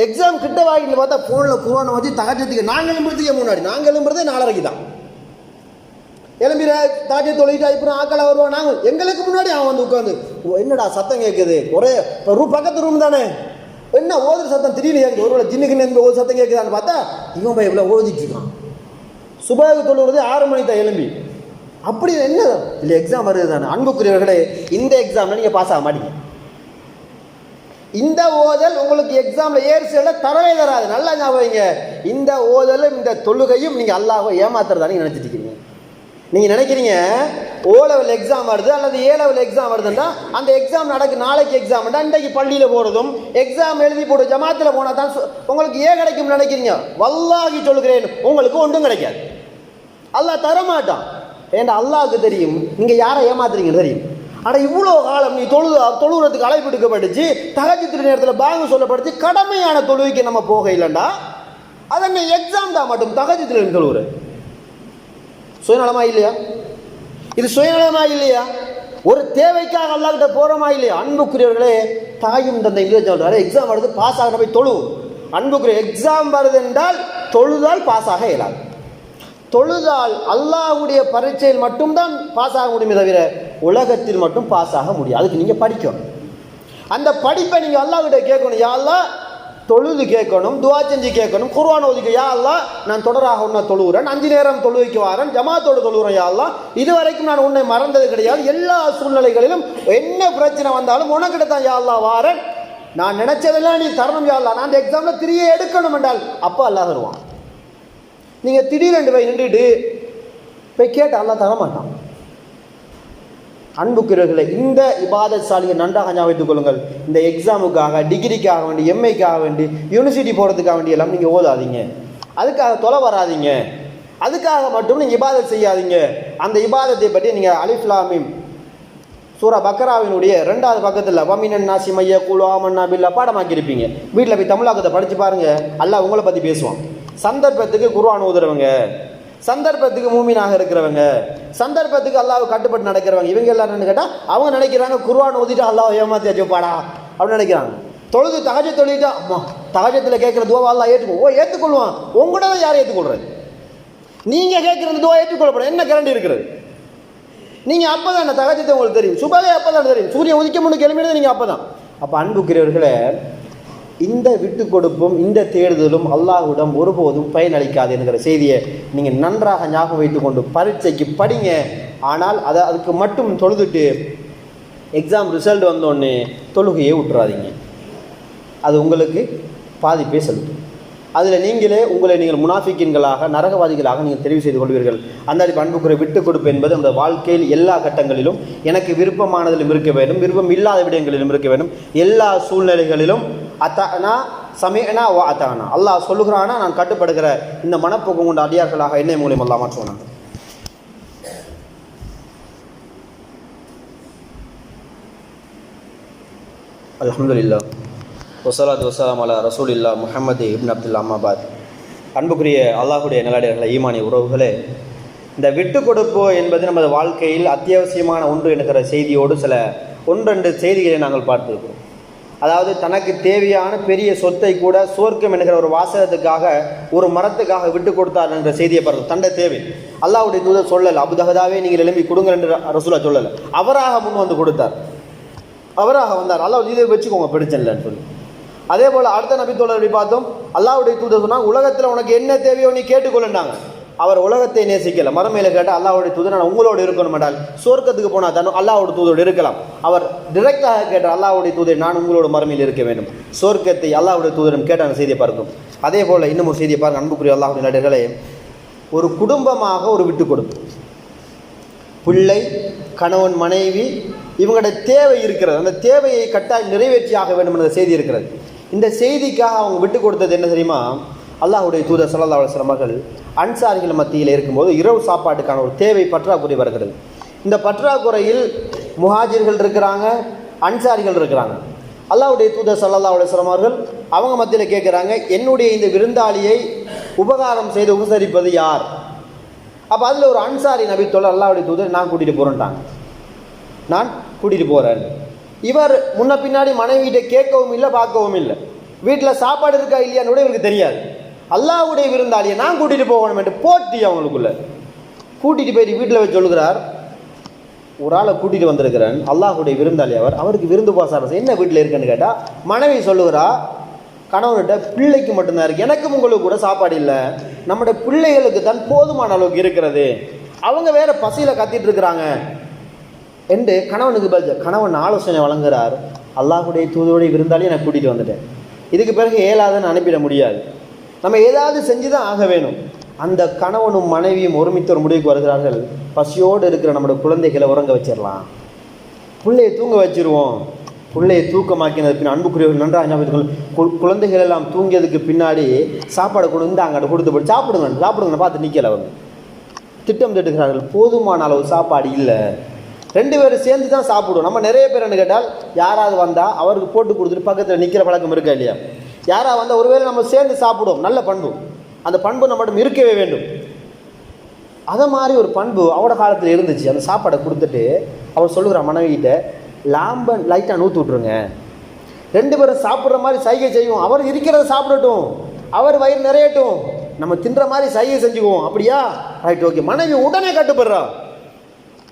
A: எக்ஸாம் கிட்ட வாங்கிட்டு பார்த்தா ஃபோனில் குர்ஆனை வச்சு தஹஜ்ஜுத்துக்கு நாங்கள் எழும்புறதுக்கே முன்னாடி, நாங்கள் எழும்புறதே 4:30 தான். எழும்பிற தஹஜ்ஜுத் தொழுகிட்டு அப்புறம் ஆக்களை வருவான். நாங்கள் எங்களுக்கு முன்னாடி அவன் வந்து உட்காந்து, என்னடா சத்தம் கேட்குது, ஒரே பக்கத்து ரூம் தானே, என்ன ஓதுற சத்தம் திடீர்னு கேட்குது, ஒருவேளை ஜின்னுக்கு ஓது சத்தம் கேட்குதான்னு பார்த்தா இவன் போய் இவ்வளோ ஓதிட்டு இருக்கான். சுபஹுக்கு தொழுகிறது 6 மணி தான் எழும்பி. அப்படி என்ன இல்லை, எக்ஸாம் வருது தானே. அன்புக்குரியவர்களே, இந்த எக்ஸாமில் நீங்கள் பாஸ் ஆக மாட்டீங்க. இந்த ஓதல் உங்களுக்கு எக்ஸாமில் ஏர்சியில் தரவே தராது. நல்லா ஞாபகம். இந்த ஓதலும் இந்த தொழுகையும் நீங்கள் அல்லாஹ்வை ஏமாத்துறதானே நினச்சிட்டு இருக்கீங்க. நீங்கள் நினைக்கிறீங்க ஓ லெவல் எக்ஸாம் வருது அல்லது ஏ லெவல் எக்ஸாம் வருதுன்னா அந்த எக்ஸாம் நடக்கு, நாளைக்கு எக்ஸாம்னா இன்றைக்கு பள்ளியில் போகிறதும் எக்ஸாம் எழுதி போட்டு ஜமாத்தில் போனால் தான் உங்களுக்கு ஏன் கிடைக்கும்னு நினைக்கிறீங்க. வல்லாஹி சொல்கிறேன், உங்களுக்கு ஒன்றும் கிடைக்காது. அல்லாஹ் தரமாட்டான். ஏன்னா அல்லாஹ்வுக்கு தெரியும் நீங்கள் யாரை ஏமாத்துறீங்கன்னு தெரியும். ஆனால் இவ்வளோ காலம் நீ தொழுகிறதுக்கு அழைப்பு எடுக்கப்பட்டுச்சு, தஹஜ்ஜுத் நேரத்தில் பாங்கு சொல்லப்படுச்சு, கடமையான தொழுகைக்கு நம்ம போக இல்லைண்டா அதை நீ எக்ஸாம் தான் மட்டும் தஹஜ்ஜுத்ல தொழுகிற. சுயநலமா இல்லையா? இது சுயநலமா இல்லையா? ஒரு தேவைக்காக அல்லாஹ்கிட்ட போகிறோமா இல்லையா? அன்புக்குரியவர்களே, தாயும் தந்தையும் சொல்கிறாரு, எக்ஸாம் வருது பாஸ் ஆகிற போய் தொழு. அன்புக்குரிய, எக்ஸாம் வருது என்றால் தொழுதால் பாஸ் ஆக இயலாது. தொழுதால் அல்லாஹ்வுடைய பரீட்சையில் மட்டும்தான் பாஸ் ஆக முடியுமே தவிர உலகத்தில் மட்டும் பாஸ் ஆக முடியும். அதுக்கு நீங்கள் படிக்கணும். அந்த படிப்பை நீங்கள் அல்லாஹ்கிட்ட கேட்கணும். யா அல்லாஹ், தொழுது கேட்கணும், துவா செஞ்சு கேட்கணும், குர்ஆன் ஓதிக்க. யா அல்லாஹ், நான் தொடராக உன்னை தொழுகிறேன், 5 நேரம் தொழுகைக்கு வாரேன், ஜமாத்தோடு தொழுகிறேன். யா அல்லாஹ், இதுவரைக்கும் நான் உன்னை மறந்தது கிடையாது, எல்லா சூழ்நிலைகளிலும் என்ன பிரச்சனை வந்தாலும் உனக்கிட்ட தான் யா அல்லாஹ் வாரேன், நான் நினைச்சதெல்லாம் நீ தரணும் யா அல்லாஹ், நான் அந்த எக்ஸாமில் 3 எடுக்கணும் என்றால் அப்போ அல்லாஹ் தருவான். நீங்கள் திடீரென்று போய் நின்றுட்டு போய் கேட்டால் அல்லாஹ் தரமாட்டான். அன்புக்குரியவர்களே, இந்த இபாதத் சாலியை நன்றாக ஞாபகத்துக் கொள்ளுங்கள். இந்த எக்ஸாமுக்காக, டிகிரிக்காக வேண்டி, எம்ஏக்காக வேண்டி, யூனிவர்சிட்டி போகிறதுக்காக வேண்டி எல்லாம் நீங்கள் ஓதாதீங்க. அதுக்காக தொலை வராதிங்க. அதுக்காக மட்டும் நீங்கள் இபாதத் செய்யாதீங்க. அந்த இபாதத்தை பற்றி நீங்கள் அலிஃப் லாம் மீம் சூரா பக்கராவினுடைய 2வது பக்கத்தில் வமினன் நாசி மைய குலு ஆமன்னா பில்லா பாடமாக்கியிருப்பீங்க. வீட்டில் போய் தமிழாக்கத்தை படித்து பாருங்கள். அல்லாஹ் உங்களை பற்றி பேசுவான். சந்தர்ப்பத்துக்கு குர்ஆன் ஓதுறவங்க, சந்தர்ப்பத்துக்கு மூமினாக இருக்கிறவங்க, சந்தர்ப்பத்துக்கு அல்லாஹ்வுக்கு கட்டுப்பட்டு நடக்கிறவங்க, இவங்க எல்லாரும் கேட்டால் அவங்க நினைக்கிறாங்க குர்ஆன் ஓதிட்டு அல்லாஹ் ஏமாத்தி வச்சுப்பாடா அப்படின்னு நினைக்கிறாங்க. தொழுது தஹஜ்ஜுத் தொழுகிட்டா அம்மா தஹஜ்ஜுத்தில் கேட்குற துவா அல்லாஹ் ஏற்றுக்கொள்வான். உங்களோட யார் ஏற்றுக்கொள்றது? நீங்கள் கேட்குற துவா ஏற்றுக்கொள்ளப்படும். என்ன கேரண்டி இருக்கிறது? நீங்கள் அப்போ தான் தஹஜ்ஜுத் உங்களுக்கு தெரியும், சுபஹே அப்போ தான் தெரியும், சூரியன் உதிக்க முன்னு கிளம்பினது நீங்கள் அப்போ தான். அப்போ அன்புக்குரியவர்களே, இந்த விட்டு கொடுப்பும் இந்த தேடுதலும் அல்லாஹ்விடம் ஒருபோதும் பயனளிக்காது என்கிற செய்தியை நீங்கள் நன்றாக ஞாபகம் வைத்து கொண்டு பரீட்சைக்கு படிங்க. ஆனால் அதுக்கு மட்டும் தொழுதுட்டு எக்ஸாம் ரிசல்ட் வந்தோடனே தொழுகையை விட்டுறாதீங்க. அது உங்களுக்கு பாதிப்பே செலுத்தும். அதில் உங்களை நீங்கள் முனாஃபிக்கின்களாக, நரகவாதிகளாக நீங்கள் தெரிவு செய்து கொள்வீர்கள். அந்த அன்புக்குரிய விட்டு கொடுப்பு என்பது அந்த வாழ்க்கையில் எல்லா கட்டங்களிலும் எனக்கு விருப்பமானதிலும் இருக்க வேண்டும், விருப்பம் இல்லாத விடயங்களிலும் இருக்க வேண்டும். எல்லா சூழ்நிலைகளிலும் அத்தானா சமீஅனா வ அத்தானா, அல்லாஹ் சொல்லுகிறானா நான் கட்டுப்படுகிற இந்த மனப்போக்கம் கொண்ட அடியார்களாக என்னை மூலியம் அல்லாஹ் மாற்றுவானாங்க. அல்ஹம்துலில்லாஹ் வஸ்ஸலாத்து வஸ்ஸலாமு அலா ரசூலில்லா முஹம்மது இப்னு அப்துல்லா அம்மாபாத். அன்புக்குரிய அல்லாஹுடைய நல்லடியார்களே, ஈமானிய உறவுகளே, இந்த விட்டு கொடுப்பு என்பது நமது வாழ்க்கையில் அத்தியாவசியமான ஒன்று என்கிற செய்தியோடு சில 1-2 செய்திகளை நாங்கள் பார்த்திருக்கிறோம். அதாவது தனக்கு தேவையான பெரிய சொத்தை கூட சுவர்க்கம் என்கிற ஒரு வாசகத்துக்காக, ஒரு மரத்துக்காக விட்டு கொடுத்தார் என்ற செய்தியை பார்த்தோம். தண்டை தேவை அல்லாஹ்வுடைய தூதர் சொல்லலை, அபுதஹதாவே நீங்கள் எழும்பி கொடுங்கள் என்று ரசூலா சொல்லலை, அவராக முன் வந்து கொடுத்தார். அவராக வந்தார். அல்லாஹ் இதை வச்சுக்கோங்க பிடிச்சல்லன்னு சொல்லி. அதே போல் அடுத்த நபி தோழர் எப்படி பார்த்தோம், அல்லாஹ்வுடைய தூதர் சொன்னாங்க உலகத்தில் உனக்கு என்ன தேவையோ நீ கேட்டுக்கொள்ளுனாங்க. அவர் உலகத்தை நேசிக்கல, மறுமையில கேட்டால் அல்லாஹ்வுடைய தூதர் நான் உங்களோடு இருக்கணும் என்றால் சொர்க்கத்துக்கு போனால் தானே அல்லாஹ்வுடைய தூதரோடு இருக்கலாம். அவர் டிரெக்டாக கேட்டார், அல்லாஹ்வுடைய தூதர் நான் உங்களோட மறுமையில் இருக்க வேண்டும், சொர்க்கத்தை அல்லாஹ்வுடைய தூதரும் கேட்டாங்க செய்தியை பார்க்கும். அதே போல் இன்னும் ஒரு செய்தியை பாருங்க அன்புக்குரிய அல்லாஹ்வுடைய நல்லடியார்களே, ஒரு குடும்பமாக ஒரு விட்டு கொடுப்பு, பிள்ளை, கணவன், மனைவி, இவங்களோட தேவை இருக்கிறது. அந்த தேவையை கட்டாயம் நிறைவேற்றியாக வேண்டும் என்ற செய்தி இருக்கிறது. இந்த செய்திக்காக அவங்க விட்டு கொடுத்தது என்ன தெரியுமா? அல்லாஹ்வுடைய தூதர் ஸல்லல்லாஹு அலைஹி வஸல்லம் அவர்கள் அன்சாரிகள் மத்தியில் இருக்கும்போது இரவு சாப்பாட்டுக்கான ஒரு தேவை பற்றாக்குறை வருகிறது. இந்த பற்றாக்குறையில் முஹாஜிர்கள் இருக்கிறாங்க, அன்சாரிகள் இருக்கிறாங்க. அல்லாஹ்வுடைய தூதர் ஸல்லல்லாஹு அலைஹி வஸல்லம் அவர்கள் அவங்க மத்தியில் கேட்குறாங்க, என்னுடைய இந்த விருந்தாளியை உபகாரம் செய்து உபசரிப்பது யார்? அப்போ அதில் ஒரு அன்சாரி நபி தோழர் அல்லாஹ்வுடைய தூதர் நான் கூட்டிகிட்டு போகிறேன்ட்டாங்க. நான் கூட்டிகிட்டு போகிறேன். இவர் முன்ன பின்னாடி மனைவியிட்ட கேட்கவும் இல்லை, பார்க்கவும் இல்லை. வீட்டில் சாப்பாடு இருக்கா இல்லையான்னு கூட இவருக்கு தெரியாது. அல்லாஹ்வுடைய விருந்தாளியை நான் கூட்டிகிட்டு போகணும் என்று போட்டி அவங்களுக்குள்ள கூட்டிகிட்டு போயிட்டு வீட்டில் வச்சு சொல்லுகிறார், ஒரு ஆளை கூட்டிகிட்டு வந்திருக்கிறேன், அல்லாஹ்வுடைய விருந்தாளி அவருக்கு விருந்து உபசாரம் என்ன வீட்டில் இருக்குன்னு கேட்டால் மனைவி சொல்லுகிறா, கணவன்கிட்ட பிள்ளைக்கு மட்டும்தான் இருக்குது, எனக்கும் உங்களுக்கு கூட சாப்பாடு இல்லை, நம்முடைய பிள்ளைகளுக்கு தான் போதுமான அளவுக்கு இருக்கிறது, அவங்க வேற பசியில் கத்திட்டு இருக்கிறாங்க என்று கணவனுக்கு கணவன் ஆலோசனை வழங்குகிறார். அல்லாஹ்வுடைய தூதருடைய விருந்தாளியை நான் கூட்டிகிட்டு வந்துட்டேன், இதுக்கு பிறகு ஏலாதுன்னு அனுப்பிட முடியாது, நம்ம ஏதாவது செஞ்சு தான் ஆக வேணும். அந்த கணவனும் மனைவியும் ஒருமித்த ஒரு முடிவுக்கு வருகிறார்கள், பசியோடு இருக்கிற நம்மளோட குழந்தைகளை உறங்க வச்சிடலாம், பிள்ளையை தூங்க வச்சிருவோம். பிள்ளையை தூக்கமாக்கினது பின் அன்புக்குரியவர்கள் நன்றாக குழந்தைகள் எல்லாம் தூங்கியதுக்கு பின்னாடி சாப்பாடு கொண்டு வந்து அங்கே கொடுத்து போட்டு சாப்பிடுங்க பார்த்து நிற்கல. அவங்க திட்டம் திட்டுகிறார்கள், போதுமான அளவு சாப்பாடு இல்லை, 2 பேரும் சேர்ந்து தான் சாப்பிடுவோம். நம்ம நிறைய பேர் என்ன கேட்டால், யாராவது வந்தால் அவருக்கு போட்டு கொடுத்துட்டு பக்கத்தில் நிற்கிற பழக்கம் இருக்கா இல்லையா? யாராவது வந்தால் ஒருவேளை நம்ம சேர்ந்து சாப்பிடுவோம், நல்ல பண்பு, அந்த பண்பு நம்மகிட்ட இருக்கவே வேண்டும். அதை மாதிரி ஒரு பண்பு அவரோட காலத்தில் இருந்துச்சு. அந்த சாப்பாடை கொடுத்துட்டு அவர் சொல்லுகிற மனைவிகிட்ட லாம்பன் லைட்டாக நூற்றி விட்ருங்க, 2 பேரும் சாப்பிட்ற மாதிரி சைகை செய்வோம், அவர் இருக்கிறத சாப்பிடட்டும், அவர் வயிறு நிறையட்டும், நம்ம தின்ற மாதிரி சைகை செஞ்சுக்குவோம். அப்படியா? Right, okay. மனைவி உடனே கட்டுப்படுறா.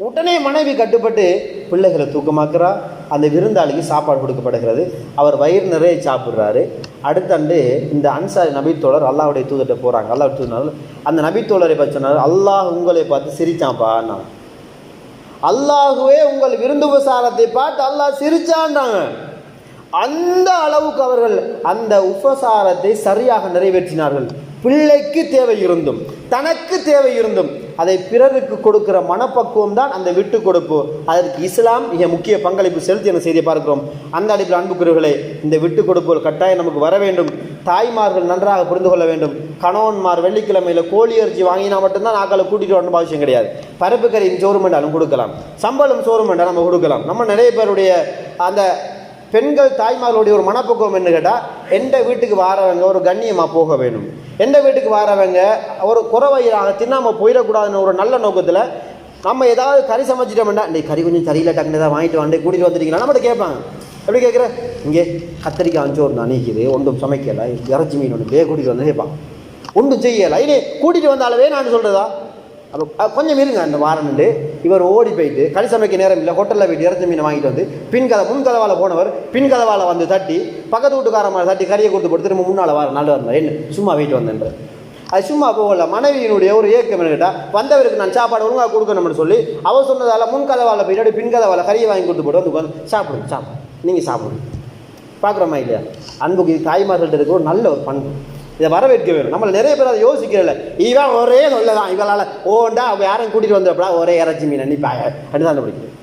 A: உடனே மனைவி கட்டுப்பட்டு பிள்ளைகளை தூக்கமாக்குறா. அந்த விருந்தாளிக்கு சாப்பாடு கொடுக்கப்படுகிறது, அவர் வயிறு நிறைய சாப்பிட்றாரு. அடுத்தாண்டு இந்த அன்சாரி நபித்தோழர் அல்லாஹ்வுடைய தூதர்கிட்ட போகிறாங்க. அல்லாஹ் தூதர் அந்த நபித்தோழரை பற்றி சொன்னார், அல்லாஹ் உங்களை பார்த்து சிரிச்சான்ப்பா. நான் அல்லாஹுவே உங்கள் விருந்து உபசாரத்தை பார்த்து அல்லாஹ் சிரிச்சான்றாங்க. அந்த அளவுக்கு அவர்கள் அந்த உபசாரத்தை சரியாக நிறைவேற்றினார்கள். பிள்ளைக்கு தேவை இருந்தும் தனக்கு தேவை இருந்தும் அதை பிறருக்கு கொடுக்கிற மனப்பக்குவம் தான் அந்த விட்டு கொடுப்பு. அதற்கு இஸ்லாம் மிக முக்கிய பங்களிப்பு செலுத்தி என்ற செய்தியை பார்க்கிறோம். அந்த அடிப்பில் அன்புக்குரியவர்களே, இந்த விட்டு கொடுப்புகள் கட்டாயம் நமக்கு வர வேண்டும். தாய்மார்கள் நன்றாக புரிந்து கொள்ள வேண்டும். கணவன்மார் வெள்ளிக்கிழமையில் கோழி இறைச்சி வாங்கினா மட்டும்தான் நாக்களை கூட்டிகிட்டு வரணும் அவசியம் கிடையாது. பருப்பு கறியின் சோறு மண்டாலும் கொடுக்கலாம், சம்பளம் சோறு மண்டா நம்ம கொடுக்கலாம். நம்ம நிறைய பேருடைய அந்த பெண்கள் தாய்மார்களுடைய ஒரு மனப்பக்குவம் என்ன கேட்டால், எந்த வீட்டுக்கு வாரவங்க ஒரு கண்ணியமாக போக வேணும், எந்த வீட்டுக்கு வாரவங்க ஒரு குறவயிறாக தின்னாமல் போயிடக்கூடாதுன்னு ஒரு நல்ல நோக்கத்தில் நம்ம ஏதாவது கறி சமைச்சிட்டோம்னா, இந்த கறி கொஞ்சம் சரியில்லை, டக்குனு தான் வாங்கிட்டு வந்து கூட்டிகிட்டு வந்துட்டீங்களா நம்மகிட்ட கேட்பாங்க. எப்படி கேட்குற, இங்கே கத்திரிக்காய் அஞ்சோறு தான் நீக்குது, ஒன்றும் சமைக்கலை, இறைச்சி மீன் ஒன்று கூட்டிகிட்டு வந்து கேட்பாங்க, ஒன்றும் செய்யலை, இதே கூட்டிகிட்டு வந்தாலவே நான் சொல்கிறதா. அப்போ கொஞ்சம் இருங்க அந்த வாரண்டு இவர் ஓடி போயிட்டு கறி சமைக்க நேரம் இல்லை, ஹோட்டலில் போயிட்டு இறச்சி மீனை வாங்கிட்டு வந்து முன்கதவால் போனவர் பின்கதவால் வந்து தட்டி பக்கத்து வீட்டுக்காரமாக தட்டி கறியை கொடுத்து திரும்ப முன்னால் வாரம் நல்ல இருந்தார், என்ன சும்மா வெயிட்டு வந்தேன்ற. அது சும்மா போகல, மனைவியினுடைய ஒரு ஏக்கம் என்ன கேட்டால், வந்தவருக்கு நான் சாப்பாடு ஒழுங்காக கொடுக்கணும்னு சொல்லி அவர் சொன்னதால் முன்கதவால் போயிட்டு பின்கதவால் கறியை வாங்கி கொடுத்து போட்டு வந்து உட்காந்து சாப்பிடுங்க, நீங்கள் சாப்பிடுங்க. பார்க்குறோமா இல்லையா? அன்புக்கு தாய்மார்கள்ட்ட இருக்க ஒரு நல்ல ஒரு பண்பு, இதை வரவேற்க வேணும். நம்மளை நிறைய பேர் அதை யோசிக்கிறல, இவன் ஒரே சொல்லதான் இவளால் ஓண்டா அவங்க யாரும் கூட்டிகிட்டு வந்தப்படா ஒரே இறைச்சி மீன் நினைப்பாங்க அப்படி தான் பிடிக்கும்.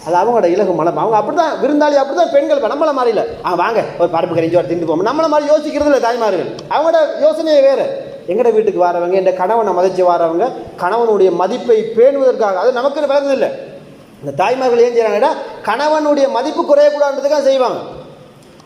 A: அது அவங்களோட இலகு மனம். அவங்க அப்படி தான் விருந்தாளி, அப்படி தான் பெண்கள். நம்மளை மாதிரி இல்லை, வாங்க ஒரு பருப்பு கறிஞ்சு வர திண்டு போவோம், நம்மளை மாதிரி யோசிக்கிறது இல்லை தாய்மார்கள். அவங்களோட யோசனையே வேறு. எங்கட வீட்டுக்கு வரவங்க, இந்த கணவனை மதித்து வரவங்க, கணவனுடைய மதிப்பை பேணுவதற்காக, அது நமக்கு விளங்குதில்லை. இந்த தாய்மார்கள் ஏன் செய்கிறாங்கன்னா, கணவனுடைய மதிப்பு குறையக்கூடாதுன்றதுக்காக செய்வாங்க.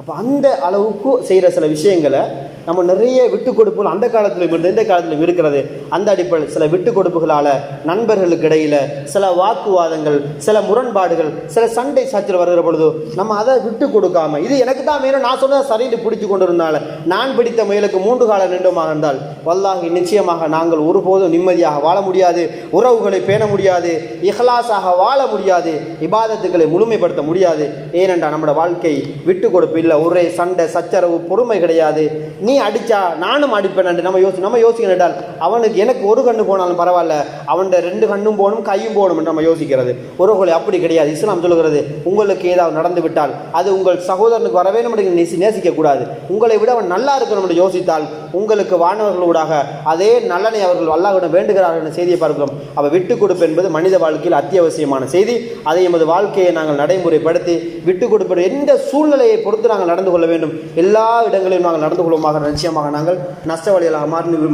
A: அப்போ அந்த அளவுக்கு செய்கிற சில விஷயங்களை நம்ம நிறைய விட்டு கொடுப்புகள் அந்த காலத்திலும் இருந்து இந்த காலத்திலும் இருக்கிறது. அந்த அடிப்படையில் சில விட்டு கொடுப்புகளால் நண்பர்களுக்கு இடையில் சில வாக்குவாதங்கள், சில முரண்பாடுகள், சில சண்டை சாச்சல் வருகிற பொழுது நம்ம அதை விட்டு கொடுக்காம, இது எனக்கு தான் வேணும் நான் சொன்னதை சரின்னு பிடிச்சு கொண்டு இருந்தால நான் பிடித்த முயலுக்கு 3 கால நின்றமாக இருந்தால் வல்லாஹி நிச்சயமாக நாங்கள் ஒருபோதும் நிம்மதியாக வாழ முடியாது, உறவுகளை பேண முடியாது, இஹ்லாஸாக வாழ முடியாது, இபாதத்துக்களை முழுமைப்படுத்த முடியாது. ஏனென்றால் நம்மளோட வாழ்க்கை விட்டு கொடுப்பு இல்லை, ஒரே சண்டை சச்சரவு பொறுமை கிடையாது.
B: நீ அடித்தா நானும் அடிப்பேன் நம்ம யோசிக்கணும். அவனுக்கு எனக்கு ஒரு கண்ணு போனாலும் பரவாயில்ல, அவன்கிட்ட 2 கண்ணும் போகணும் கையும் போகணும் என்று நம்ம யோசிக்கிறது. உறவுகளை அப்படி கிடையாது. இஸ்லாம் சொல்லுகிறது, உங்களுக்கு ஏதாவது நடந்து விட்டால் அது உங்கள் சகோதரனுக்கு வரவே நம்ம நேசிக்கக்கூடாது. உங்களை விட அவன் நல்லா இருக்கணும் என்று யோசித்தால் உங்களுக்கு வானவர்களூடாக அதே நல்லனை அவர்கள் அல்லாஹ்விடம் வேண்டுகிறார்கள் என்ற செய்தியை பார்க்கிறோம். அவ விட்டு கொடுப்பு என்பது மனித வாழ்க்கையில் அத்தியாவசியமான செய்தி. அதை எமது வாழ்க்கையை நாங்கள் நடைமுறைப்படுத்தி விட்டு கொடுப்பது எந்த சூழ்நிலையை பொறுத்து நாங்கள் நடந்து கொள்ள வேண்டும். எல்லா இடங்களிலும் நாங்கள் நடந்து கொள்வோமாக. நிச்சயமாக நாங்கள் நஷ்டவழிகளாக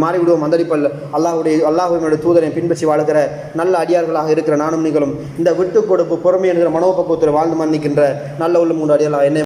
B: மாறிவிடுவோம். அந்தரிப்பல்ல அல்லாஹ்வுடைய தூதரை பின்பற்றி வாழ்கிற நல்ல அடியார்களாக இருக்கிற நானும் நீங்களும் இந்த விட்டு கொடுப்பு பொறுமை என்கிற மனோபக்குவத்தில் வாழ்ந்து மன்னிக்கின்ற நல்ல உள்ளம் கொண்ட அடியார்களாக என்ன